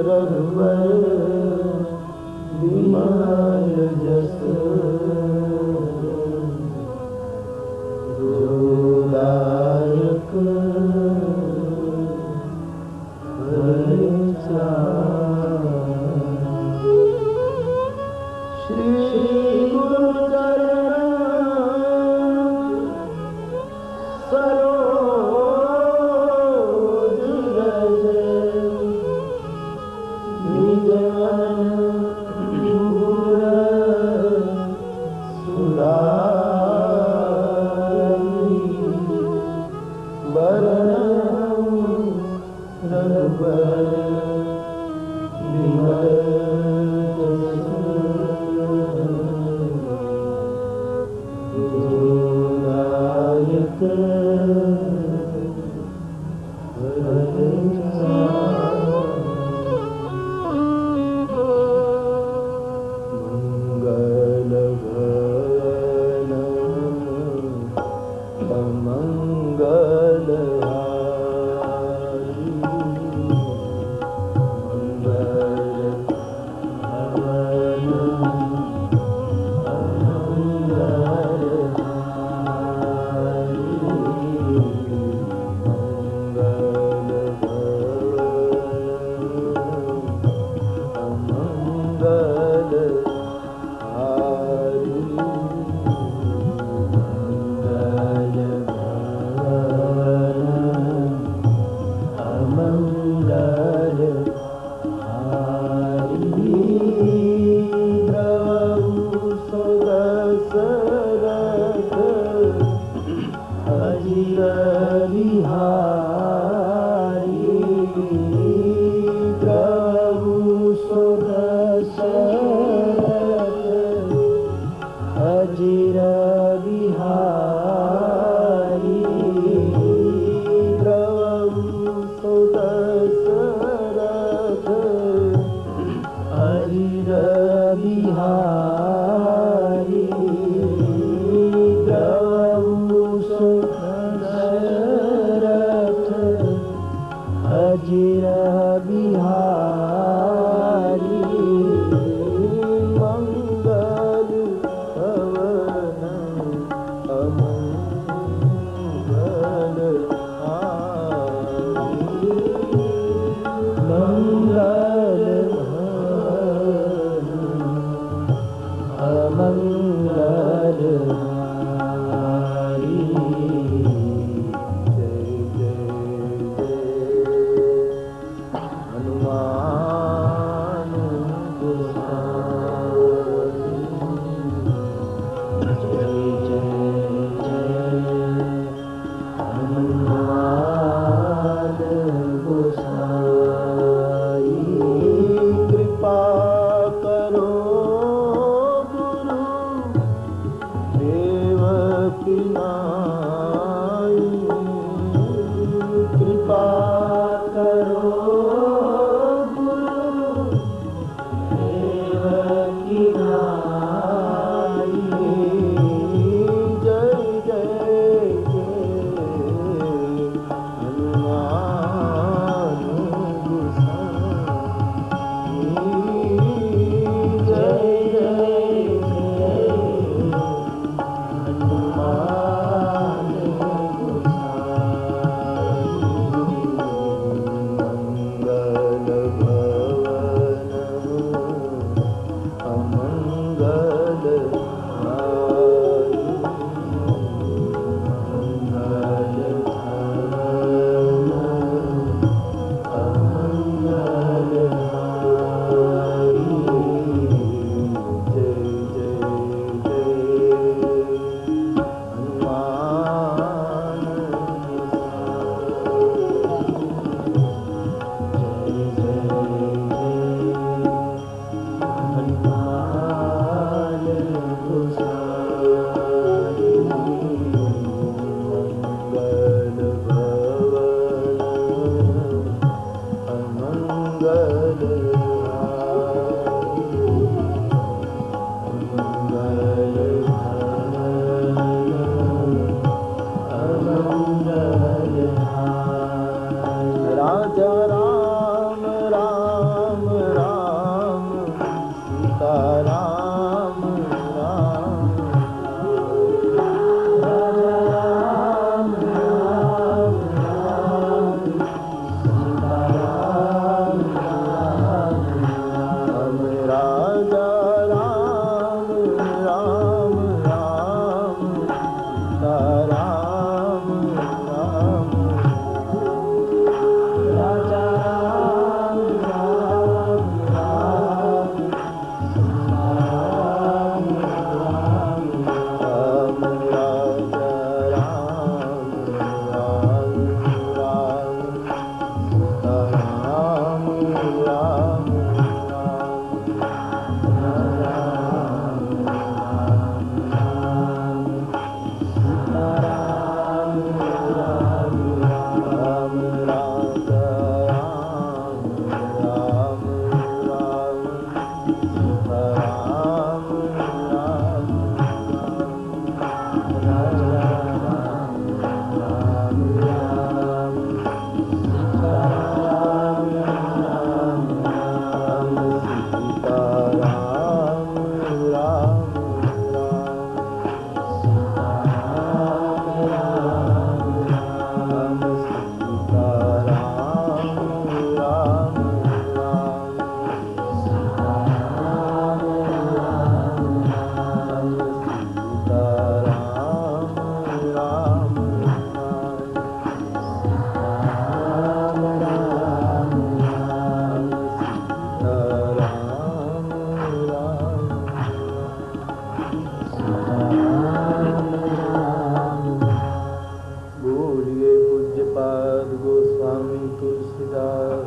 रघुवर विमल जस जोदायक श्री गुरु चरण सरोज रज निज मन गुर सुरारी बरन रघुबर विमल हनुमान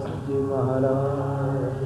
जी महाराज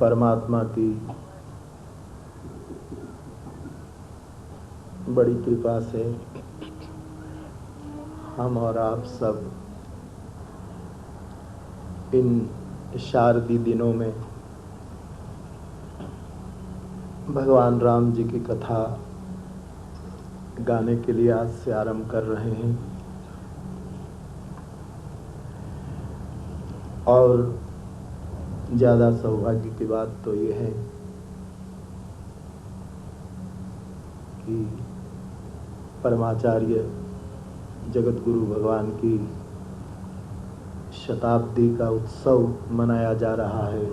परमात्मा की बड़ी कृपा से हम और आप सब इन शारदीय दिनों में भगवान राम जी की कथा गाने के लिए आज से आरंभ कर रहे हैं। और ज़्यादा सौभाग्य की बात तो ये है कि परमाचार्य जगत गुरु भगवान की शताब्दी का उत्सव मनाया जा रहा है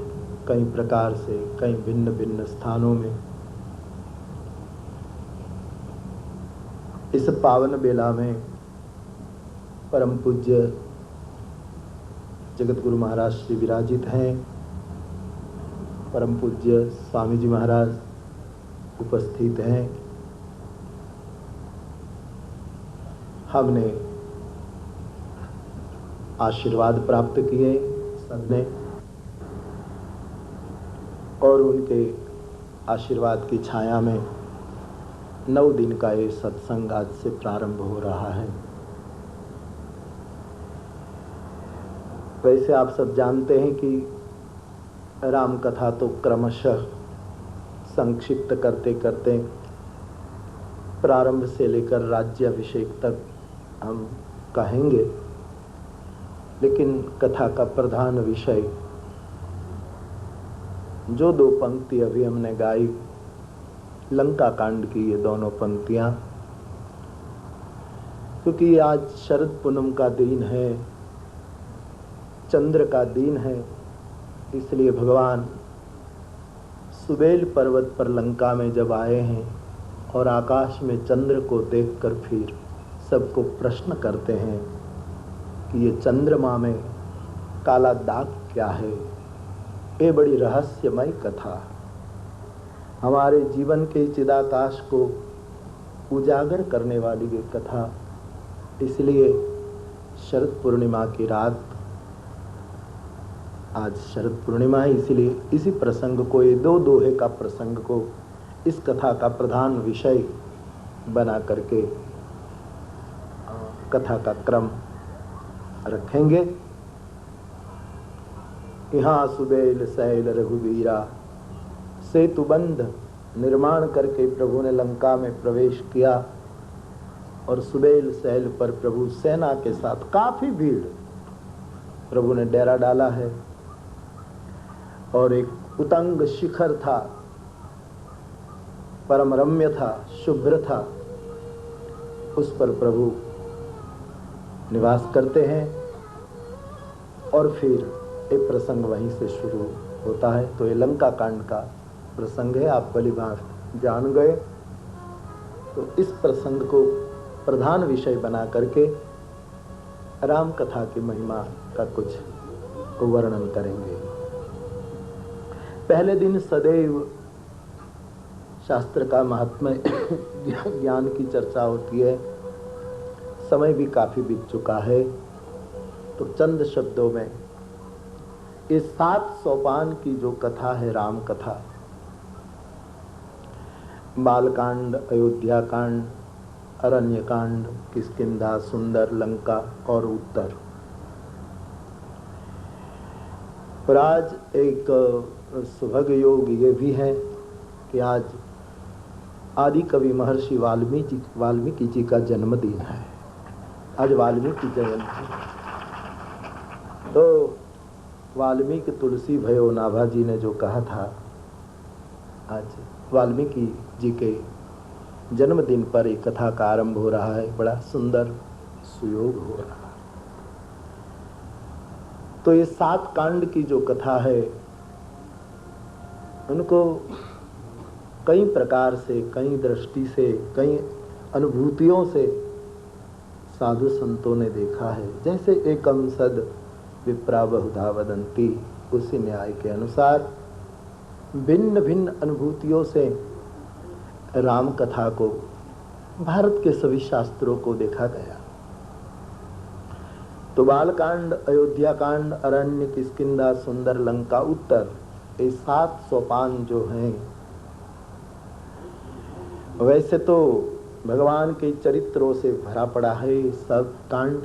कई प्रकार से, कई भिन्न भिन्न स्थानों में। इस पावन बेला में परम पूज्य जगत गुरु महाराज श्री विराजित हैं। परम पूज्य स्वामी जी महाराज उपस्थित हैं। हमने आशीर्वाद प्राप्त किए सबने, और उनके आशीर्वाद की छाया में 9 दिन का ये सत्संग आज से प्रारंभ हो रहा है। वैसे आप सब जानते हैं कि राम कथा तो क्रमशः संक्षिप्त करते करते प्रारंभ से लेकर राज्याभिषेक तक हम कहेंगे, लेकिन कथा का प्रधान विषय जो 2 पंक्ति अभी हमने गाई, लंका कांड की ये दोनों पंक्तियां, क्योंकि आज शरद पूनम का दिन है, चंद्र का दिन है, इसलिए भगवान सुबेल पर्वत पर लंका में जब आए हैं और आकाश में चंद्र को देखकर फिर सबको प्रश्न करते हैं कि ये चंद्रमा में काला दाग क्या है। ये बड़ी रहस्यमय कथा, हमारे जीवन के चिदाकाश को उजागर करने वाली ये कथा। इसलिए शरद पूर्णिमा की रात, आज शरद पूर्णिमा है, इसलिए इसी प्रसंग को, ये 2 दोहे का प्रसंग को इस कथा का प्रधान विषय बना करके कथा का क्रम रखेंगे। यहाँ सुबेल सैल रघुवीरा, सेतुबंध निर्माण करके प्रभु ने लंका में प्रवेश किया और सुबेल सैल पर प्रभु सेना के साथ, काफी भीड़, प्रभु ने डेरा डाला है। और एक उतंग शिखर था, परम रम्य था, शुभ्र था, उस पर प्रभु निवास करते हैं। और फिर एक प्रसंग वहीं से शुरू होता है। तो ये लंका कांड का प्रसंग है, आप भली भांति जान गए। तो इस प्रसंग को प्रधान विषय बना करके राम कथा की महिमा का कुछ वर्णन करेंगे। पहले दिन सदैव शास्त्र का महात्म्य ज्ञान की चर्चा होती है। समय भी काफी बीत चुका है, तो चंद शब्दों में इस 7 सोपान की जो कथा है, राम कथा, बालकांड, अयोध्या कांड, अरण्य कांड, किष्किंधा, सुंदर, लंका और उत्तर। और आज एक सुभग योग ये भी है कि आज आदि कवि महर्षि वाल्मीकि जी का जन्मदिन है। आज वाल्मीकि जयंती। तो वाल्मीकि तुलसी भयो नाभा जी ने जो कहा था, आज वाल्मीकि जी के जन्मदिन पर एक कथा का आरंभ हो रहा है। बड़ा सुंदर सुयोग हो रहा है। तो ये 7 कांड की जो कथा है, उनको कई प्रकार से, कई दृष्टि से, कई अनुभूतियों से साधु संतों ने देखा है। जैसे एकम सद विप्रा बहुधा वदंती, उसी न्याय के अनुसार भिन्न भिन्न अनुभूतियों से राम कथा को, भारत के सभी शास्त्रों को देखा गया। तो बालकांड, अयोध्या कांड, अरण्य, किष्किंधा, सुंदर, लंका, उत्तर, ये 7 सोपान जो हैं, वैसे तो भगवान के चरित्रों से भरा पड़ा है ये सब कांड,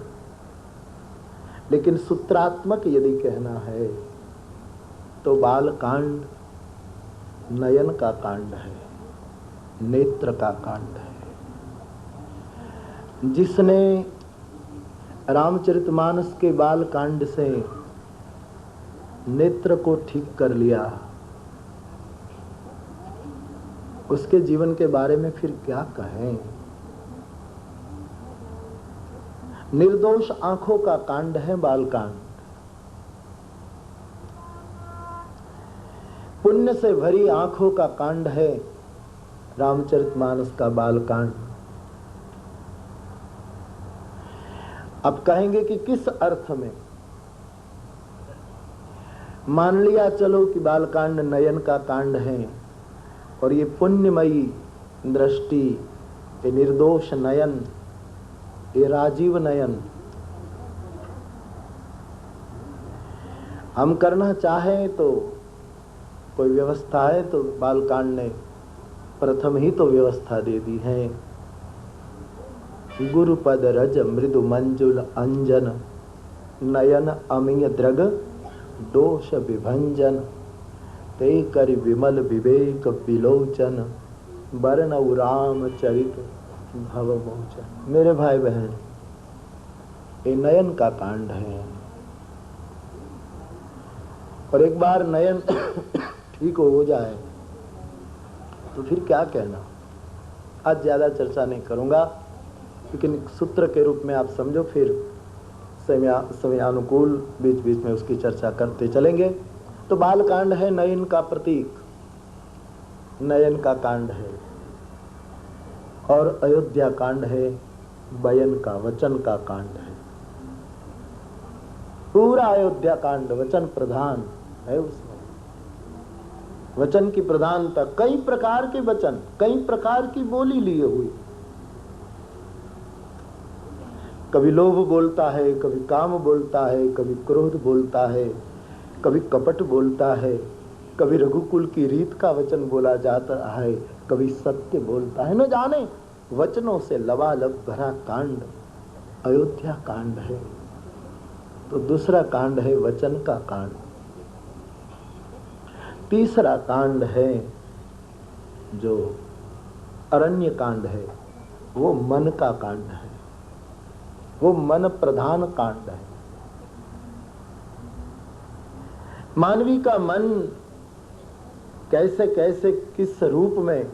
लेकिन सूत्रात्मक यदि कहना है तो बालकांड नयन का कांड है, नेत्र का कांड है। जिसने रामचरितमानस के बालकांड से नेत्र को ठीक कर लिया, उसके जीवन के बारे में फिर क्या कहें। निर्दोष आंखों का कांड है बालकांड, पुण्य से भरी आंखों का कांड है रामचरितमानस का बालकांड। अब कहेंगे कि किस अर्थ में? मान लिया चलो कि बालकांड नयन का कांड है और ये पुण्यमयी दृष्टि, ये निर्दोष नयन, ये राजीव नयन हम करना चाहें तो कोई व्यवस्था है तो बालकांड ने प्रथम ही तो व्यवस्था दे दी है। गुरुपद रज मृदु मंजुल अंजन नयन अमीय द्रग दोष विभंजन ते कर विमल विवेक विलोचन वर्ण राम चरित भव मोचन। मेरे भाई बहन, ये नयन का कांड है और एक बार नयन ठीक हो जाए तो फिर क्या कहना। आज ज्यादा चर्चा नहीं करूंगा, लेकिन सूत्र के रूप में आप समझो, फिर समयानुकूल बीच बीच में उसकी चर्चा करते चलेंगे। तो बालकांड है नयन का प्रतीक, नयन का कांड है, और अयोध्या कांड है बयन का, वचन का कांड है। पूरा अयोध्या कांड वचन प्रधान है। उसमें वचन की प्रधानता, कई प्रकार के वचन, कई प्रकार की बोली लिए हुई। कभी लोभ बोलता है, कभी काम बोलता है, कभी क्रोध बोलता है, कभी कपट बोलता है, कभी रघुकुल की रीत का वचन बोला जाता है, कभी सत्य बोलता है। न जाने वचनों से लबालब भरा कांड अयोध्या कांड है। तो दूसरा कांड है वचन का कांड। तीसरा कांड है जो अरण्य कांड है, वो मन का कांड है, वो मन प्रधान कांड है। मानवी का मन कैसे कैसे किस रूप में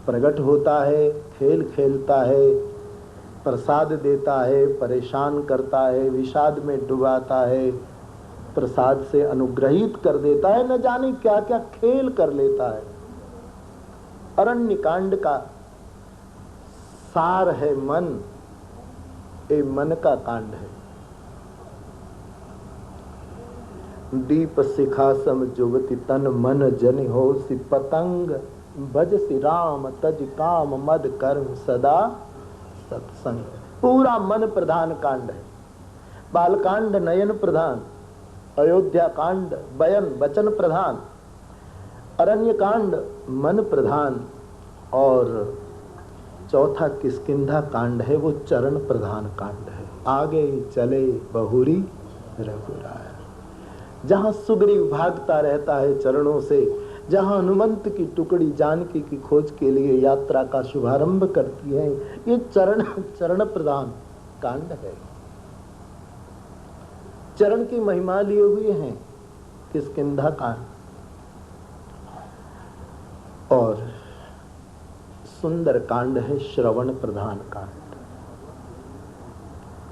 प्रकट होता है, खेल खेलता है, प्रसाद देता है, परेशान करता है, विषाद में डुबाता है, प्रसाद से अनुग्रहित कर देता है, न जाने क्या क्या खेल कर लेता है। अरण्य कांड का सार है मन, ये मन का कांड है। दीप शिखा सम जुवति तन मन जन हो सि पतंग भज श्री राम तज काम मद कर्म सदा सत्संग। पूरा मन प्रधान कांड है। बालकांड नयन प्रधान, अयोध्या कांड बयन वचन प्रधान, अरण्य कांड मन प्रधान, और चौथा किष्किंधा कांड है, वो चरण प्रधान कांड है। आगे चले बहुरी रघुराय। जहां सुग्रीव भागता रहता है चरणों से, जहां हनुमंत की टुकड़ी जानकी की खोज के लिए यात्रा का शुभारंभ करती है, ये चरण प्रधान कांड है। चरण की महिमा लिए हुए हैं किष्किंधा कांड। और सुंदर कांड है श्रवण प्रधान कांड।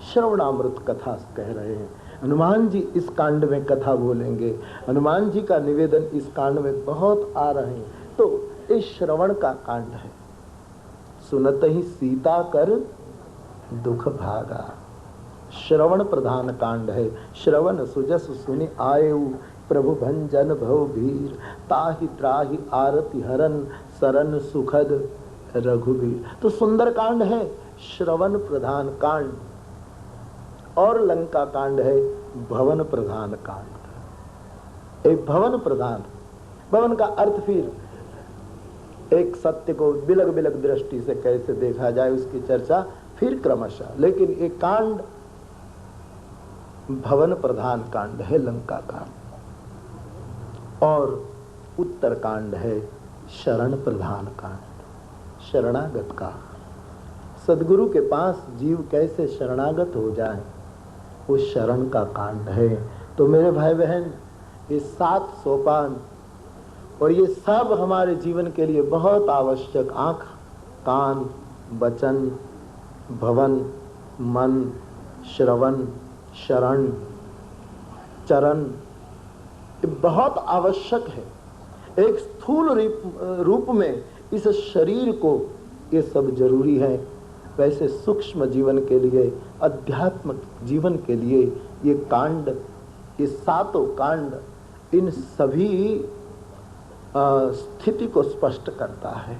श्रवणामृत कथा कह रहे हैं। हनुमान जी इस कांड में कथा बोलेंगे। हनुमान जी का निवेदन इस कांड में बहुत आ रहे हैं। तो इस श्रवण का कांड है। सुनत ही सीता कर दुख भागा, श्रवण प्रधान कांड है। श्रवण सुजस सुनि आयु प्रभु भंजन भव भीर, ताहि त्राहि आरति हरन सरन सुखद रघुवीर। तो सुंदर कांड है श्रवण प्रधान कांड। और लंका कांड है भवन प्रधान कांड। एक भवन प्रधान, भवन का अर्थ फिर एक सत्य को बिलग बिलग दृष्टि से कैसे देखा जाए उसकी चर्चा फिर क्रमशः। लेकिन एक कांड भवन प्रधान कांड है लंका कांड। और उत्तर कांड है शरण प्रधान कांड, शरणागत का। सदगुरु के पास जीव कैसे शरणागत हो जाए, वो शरण का कांड है। तो मेरे भाई बहन, ये 7 सोपान और ये सब हमारे जीवन के लिए बहुत आवश्यक, आंख, कान, वचन, भवन, मन, श्रवण, शरण, चरण, ये बहुत आवश्यक है। एक स्थूल रूप में इस शरीर को ये सब जरूरी है। वैसे सूक्ष्म जीवन के लिए, अध्यात्म जीवन के लिए ये कांड, ये सातों कांड इन सभी स्थिति को स्पष्ट करता है।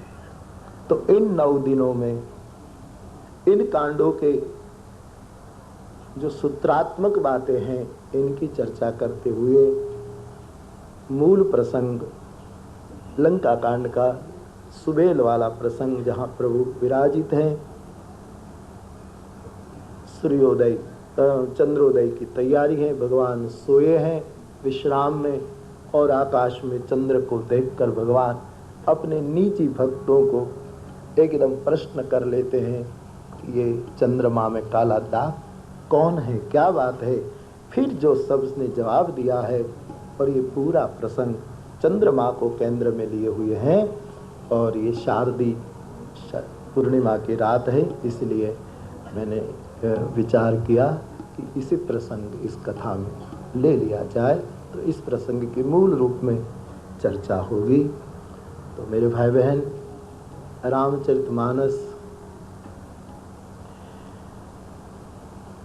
तो इन 9 दिनों में इन कांडों के जो सूत्रात्मक बातें हैं इनकी चर्चा करते हुए मूल प्रसंग लंका कांड का सुबेल वाला प्रसंग, जहाँ प्रभु विराजित हैं, सूर्योदय चंद्रोदय की तैयारी है, भगवान सोए हैं विश्राम में, और आकाश में चंद्र को देखकर भगवान अपने नीची भक्तों को एकदम प्रश्न कर लेते हैं कि ये चंद्रमा में काला दाग कौन है, क्या बात है। फिर जो शब्द ने जवाब दिया है, और ये पूरा प्रसंग चंद्रमा को केंद्र में लिए हुए हैं, और ये शारदी पूर्णिमा की रात है, इसलिए मैंने विचार किया कि इसी प्रसंग इस कथा में ले लिया जाए, तो इस प्रसंग की मूल रूप में चर्चा होगी। तो मेरे भाई बहन, रामचरितमानस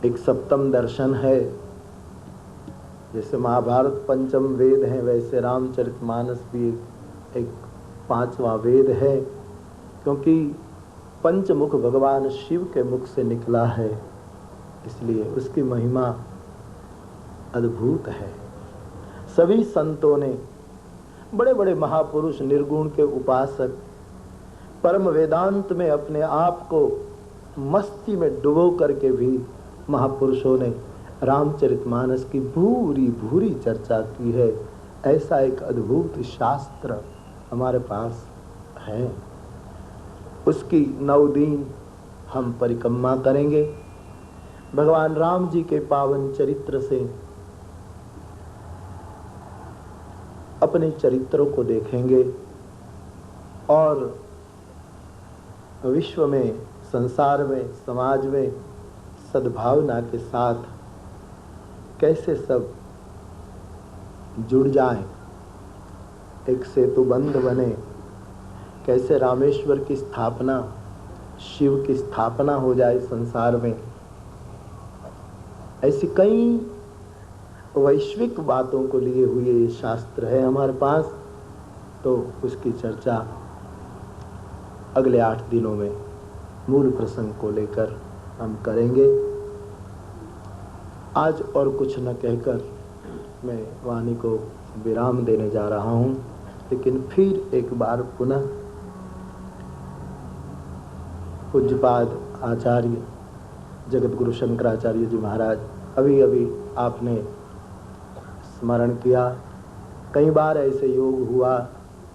एक सप्तम दर्शन है। जैसे महाभारत पंचम वेद है, वैसे रामचरितमानस भी एक 5वां वेद है, क्योंकि पंचमुख भगवान शिव के मुख से निकला है, इसलिए उसकी महिमा अद्भुत है। सभी संतों ने, बड़े बड़े महापुरुष, निर्गुण के उपासक, परम वेदांत में अपने आप को मस्ती में डुबो करके भी महापुरुषों ने रामचरितमानस की भूरी भूरी चर्चा की है। ऐसा एक अद्भुत शास्त्र हमारे पास है। उसकी 9 दिन हम परिक्रमा करेंगे, भगवान राम जी के पावन चरित्र से अपने चरित्रों को देखेंगे, और विश्व में, संसार में, समाज में सद्भावना के साथ कैसे सब जुड़ जाएं, एक सेतु बंध बने, कैसे रामेश्वर की स्थापना, शिव की स्थापना हो जाए संसार में। ऐसी कई वैश्विक बातों को लिए हुए ये शास्त्र है हमारे पास। तो उसकी चर्चा अगले 8 दिनों में मूल प्रसंग को लेकर हम करेंगे। आज और कुछ न कहकर मैं वाणी को विराम देने जा रहा हूँ, लेकिन फिर एक बार पुनः पूज्यपाद आचार्य जगत गुरु शंकराचार्य जी महाराज, अभी अभी आपने स्मरण किया, कई बार ऐसे योग हुआ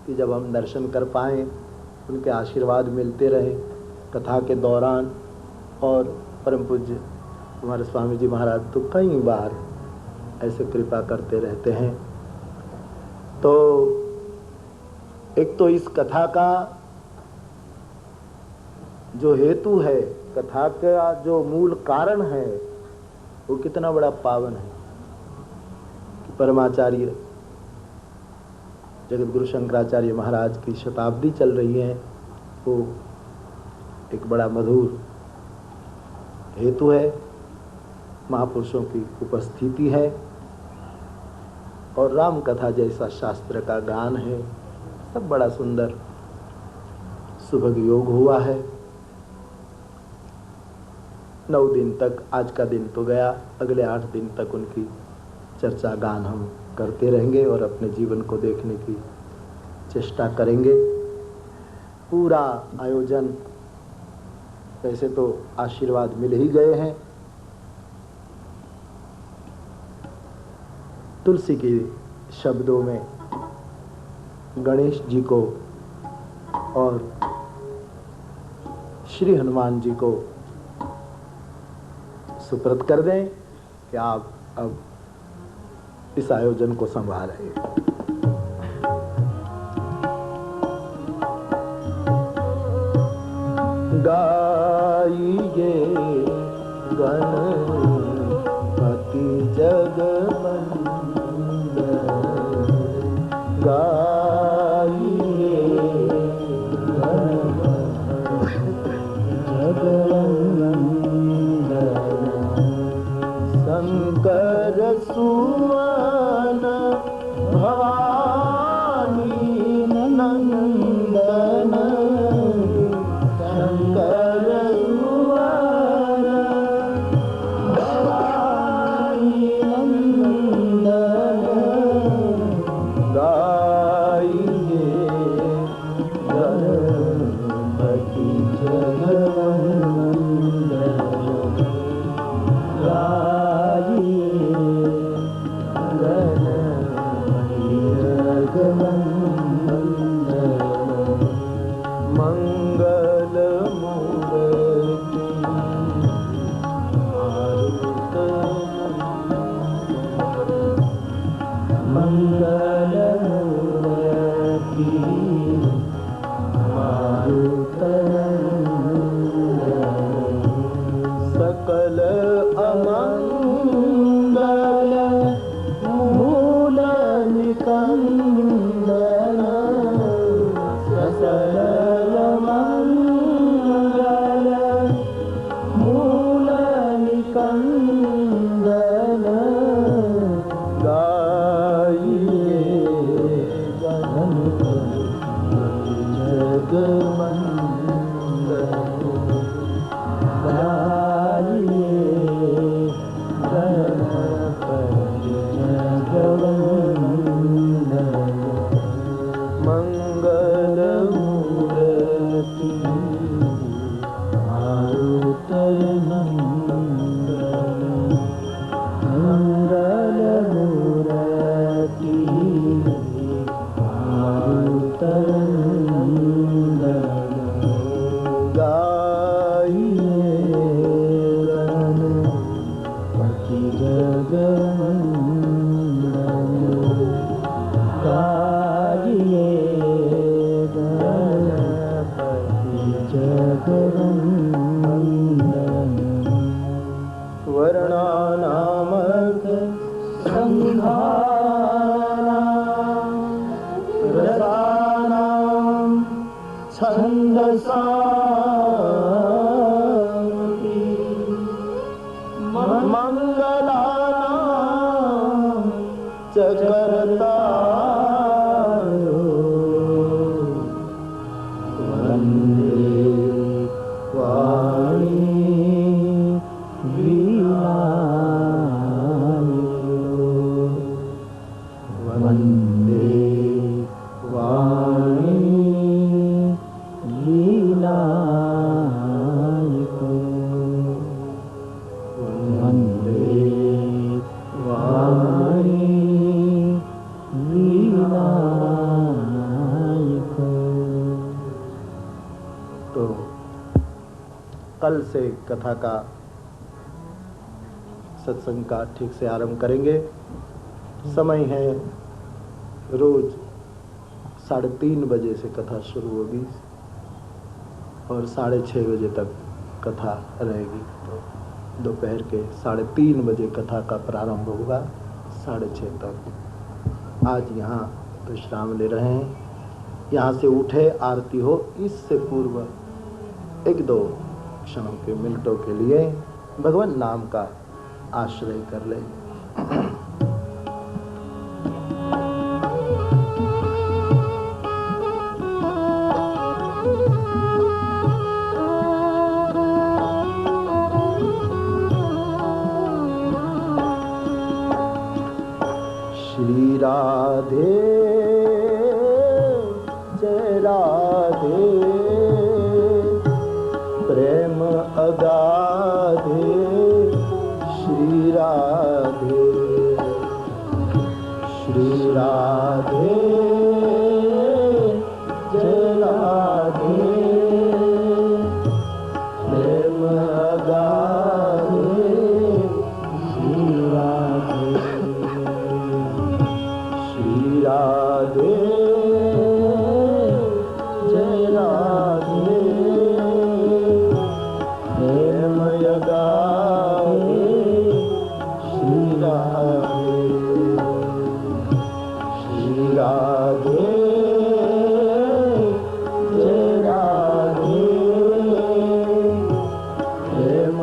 कि जब हम दर्शन कर पाएँ, उनके आशीर्वाद मिलते रहे कथा के दौरान, और परम पूज्य हमारे स्वामी जी महाराज तो कई बार ऐसे कृपा करते रहते हैं। तो एक तो इस कथा का जो हेतु है, कथा का जो मूल कारण है, वो कितना बड़ा पावन है कि परमाचार्य जगत गुरु शंकराचार्य महाराज की शताब्दी चल रही है, वो एक बड़ा मधुर हेतु है, महापुरुषों की उपस्थिति है, और राम कथा जैसा शास्त्र का गान है, सब बड़ा सुंदर सुभग योग हुआ है। 9 दिन तक, आज का दिन तो गया, अगले 8 दिन तक उनकी चर्चा गान हम करते रहेंगे और अपने जीवन को देखने की चेष्टा करेंगे। पूरा आयोजन, वैसे तो आशीर्वाद मिल ही गए हैं, तुलसी के शब्दों में गणेश जी को और श्री हनुमान जी को सुपुर्द कर दें कि आप अब इस आयोजन को संभालें। गाइए गणपति जगवंदन, गाइए गणपति जगवंदन। सुवन भवानी नंदन शंकर सुवन भवानी नंदन गाइए गणपति जगवंदन गाइए गणपति जगवंदन मंगल मूर्ति मारुत मंगल मूर्ति सकल अमंगल मूल निकंदन सकल मंगल मूल निकंदन गाइए गणपति जगवंदन गाइए गणपति जगवंदन मंगल मूर्ति मारुत नंदन मंगल मूर्ति मारुत नंदन गाइए गणपति जगवंदन गाइए गणपति जगवंदन वर्णानामर्थ संधानां रसानां छन्दसामपि मंगलानां च कर्तारो वन्दे वाणी वीणायो वन्दे वाणी लीलायको वन्दे वाणी लीलायको। तो कल से कथा का सत्संग का ठीक से आरंभ करेंगे। समय है रोज 3:30 बजे से कथा शुरू होगी और 6:30 बजे तक कथा रहेगी। तो दोपहर के 3:30 बजे कथा का प्रारंभ होगा 6:30 तक। आज यहाँ विश्राम ले रहे हैं। यहाँ से उठे आरती हो इससे पूर्व 1-2 क्षणों के मिनटों के लिए भगवान नाम का आश्रय कर ले। श्री राधे जय राधे प्रेम अगाधे श्री राधे जय राधे प्रेम अगाधे श्री राधे जय राधे प्रेम अगाधे श्री राधे जय राधे प्रेम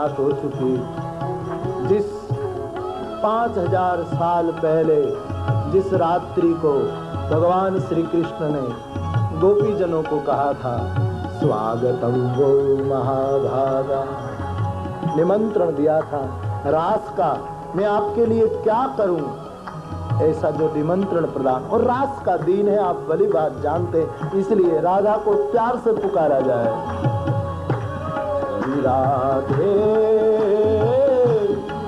बात हो चुकी। जिस 5000 साल पहले जिस रात्रि को भगवान श्री कृष्ण ने गोपीजनों को कहा था, स्वागतम वो महाभागा, निमंत्रण दिया था रास का, मैं आपके लिए क्या करूं, ऐसा जो निमंत्रण प्रदान, और रास का दिन है, आप भली बात जानते, इसलिए राधा को प्यार से पुकारा जाए, राधे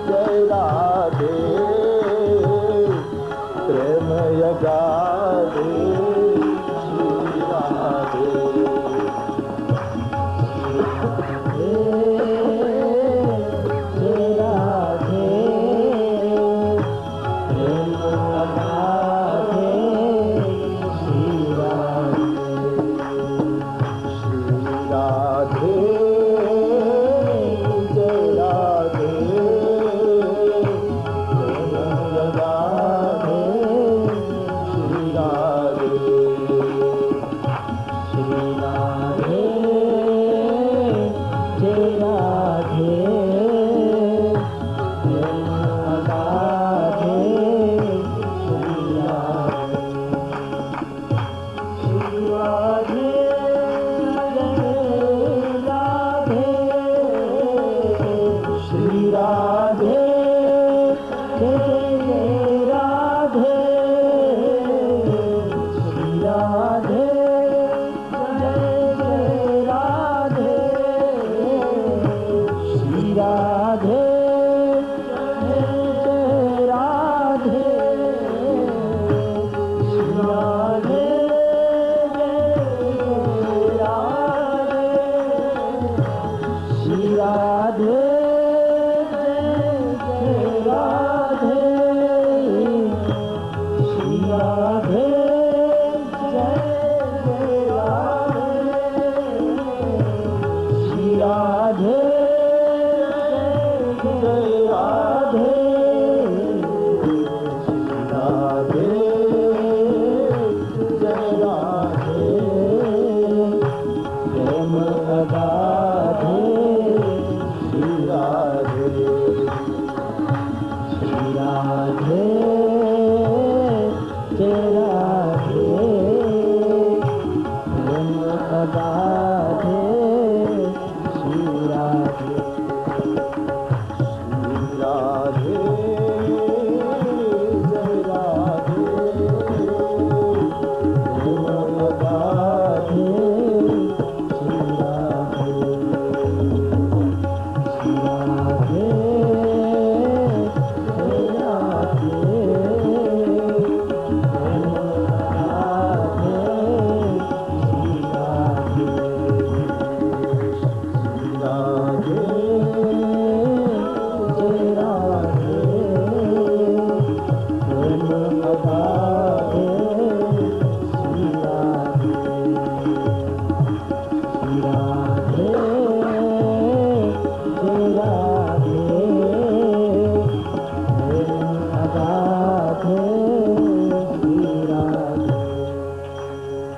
जय राधे प्रेम यगाधे श्री राधे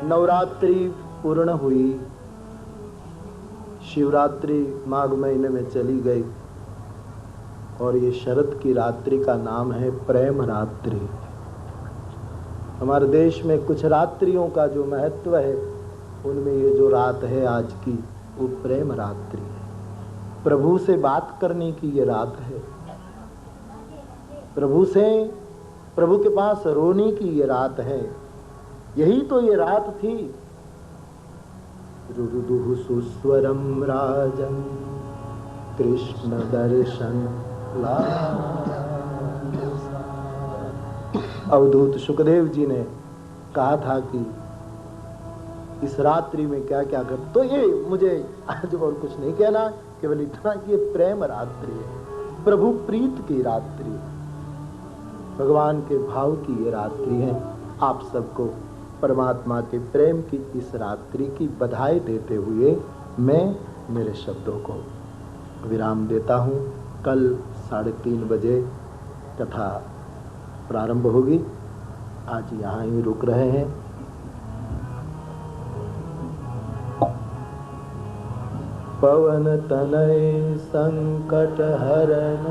नवरात्रि पूर्ण हुई, शिवरात्रि माघ महीने में चली गई और ये शरद की रात्रि का नाम है प्रेम रात्रि। हमारे देश में कुछ रात्रियों का जो महत्व है, उनमें ये जो रात है आज की, वो प्रेम रात्रि है। प्रभु से बात करने की ये रात है, प्रभु के पास रोने की ये रात है। यही तो ये रात थी। रुरुदुः सुस्वरम राजन कृष्ण दर्शन ला। अवधूत सुखदेव जी ने कहा था कि इस रात्रि में क्या क्या कर, तो ये मुझे आज और कुछ नहीं कहना, केवल इतना कि ये प्रेम रात्रि है, प्रभु प्रीत की रात्रि है, भगवान के भाव की ये रात्रि है। आप सबको परमात्मा के प्रेम की इस रात्रि की बधाई देते हुए मैं मेरे शब्दों को विराम देता हूँ। कल 3:30 बजे कथा प्रारंभ होगी। आज यहाँ ही रुक रहे हैं। पवन तनय संकट हरण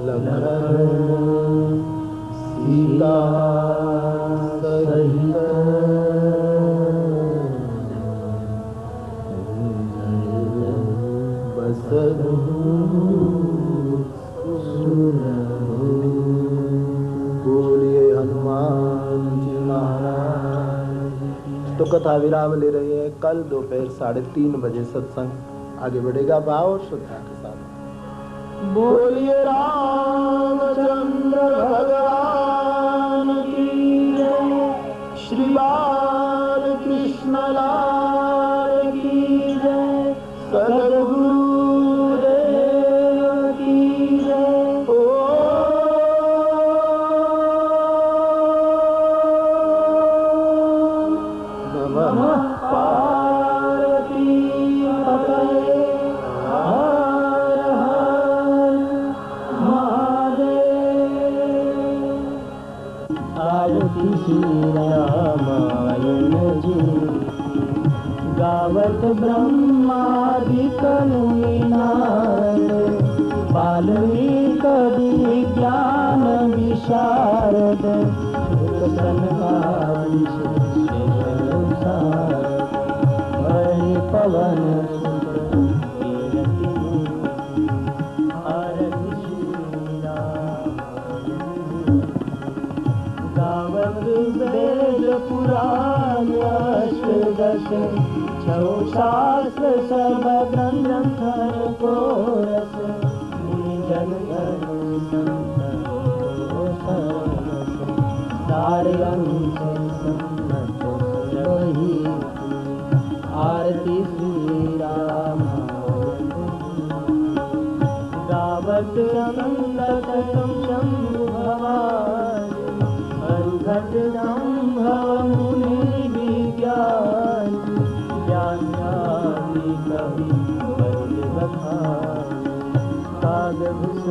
लखन सीता सहित बसहु बोलिए हनुमान जी महाराज। तो कथा विराम ले रही है। कल दोपहर 3:30 बजे सत्संग आगे बढ़ेगा। भाव और श्रद्धा के साथ बोलिए रामचंद्र भगवान की जय। श्री बाल कृष्ण लाल की जय। सद्गुरुदेव की जय। ओम नमः पार्वती पतये। रामायण जी गावत ब्रह्मादिक मुनि नारद बाल्मीक विज्ञान विशारद सनकादि हरि पवन वेद पुराण अष्टदश छौ शास्त्र सब ग्रंथ को रस मुनि जन सारे अंश सम्मत वही आरती श्री राम गावत संतत शंभु भवानी घट संभव मुनि विज्ञान ज्ञानी कवि बल बखान कागज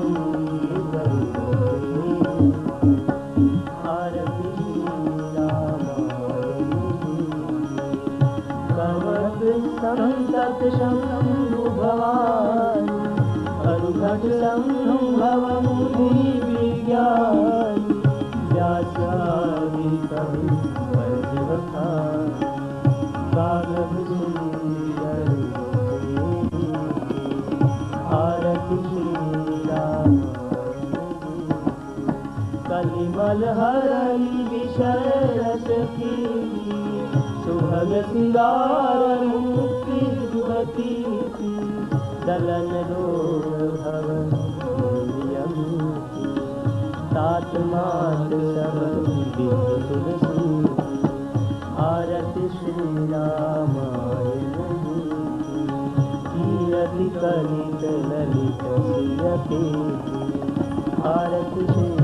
आरती कवच संतत शंभु भवान घट संभव मुनि विज्ञान व्यासादि कवि वर्ज बखान कागज सुंदर आरती श्री राम। कलिमल हरहि विषय रस की सुभग सिंगार मुक्ति सुगति दलन रोग भवन तात मात सब तुलसी आरती श्री रामायण कीरति कलित ललित सियते आरती श्री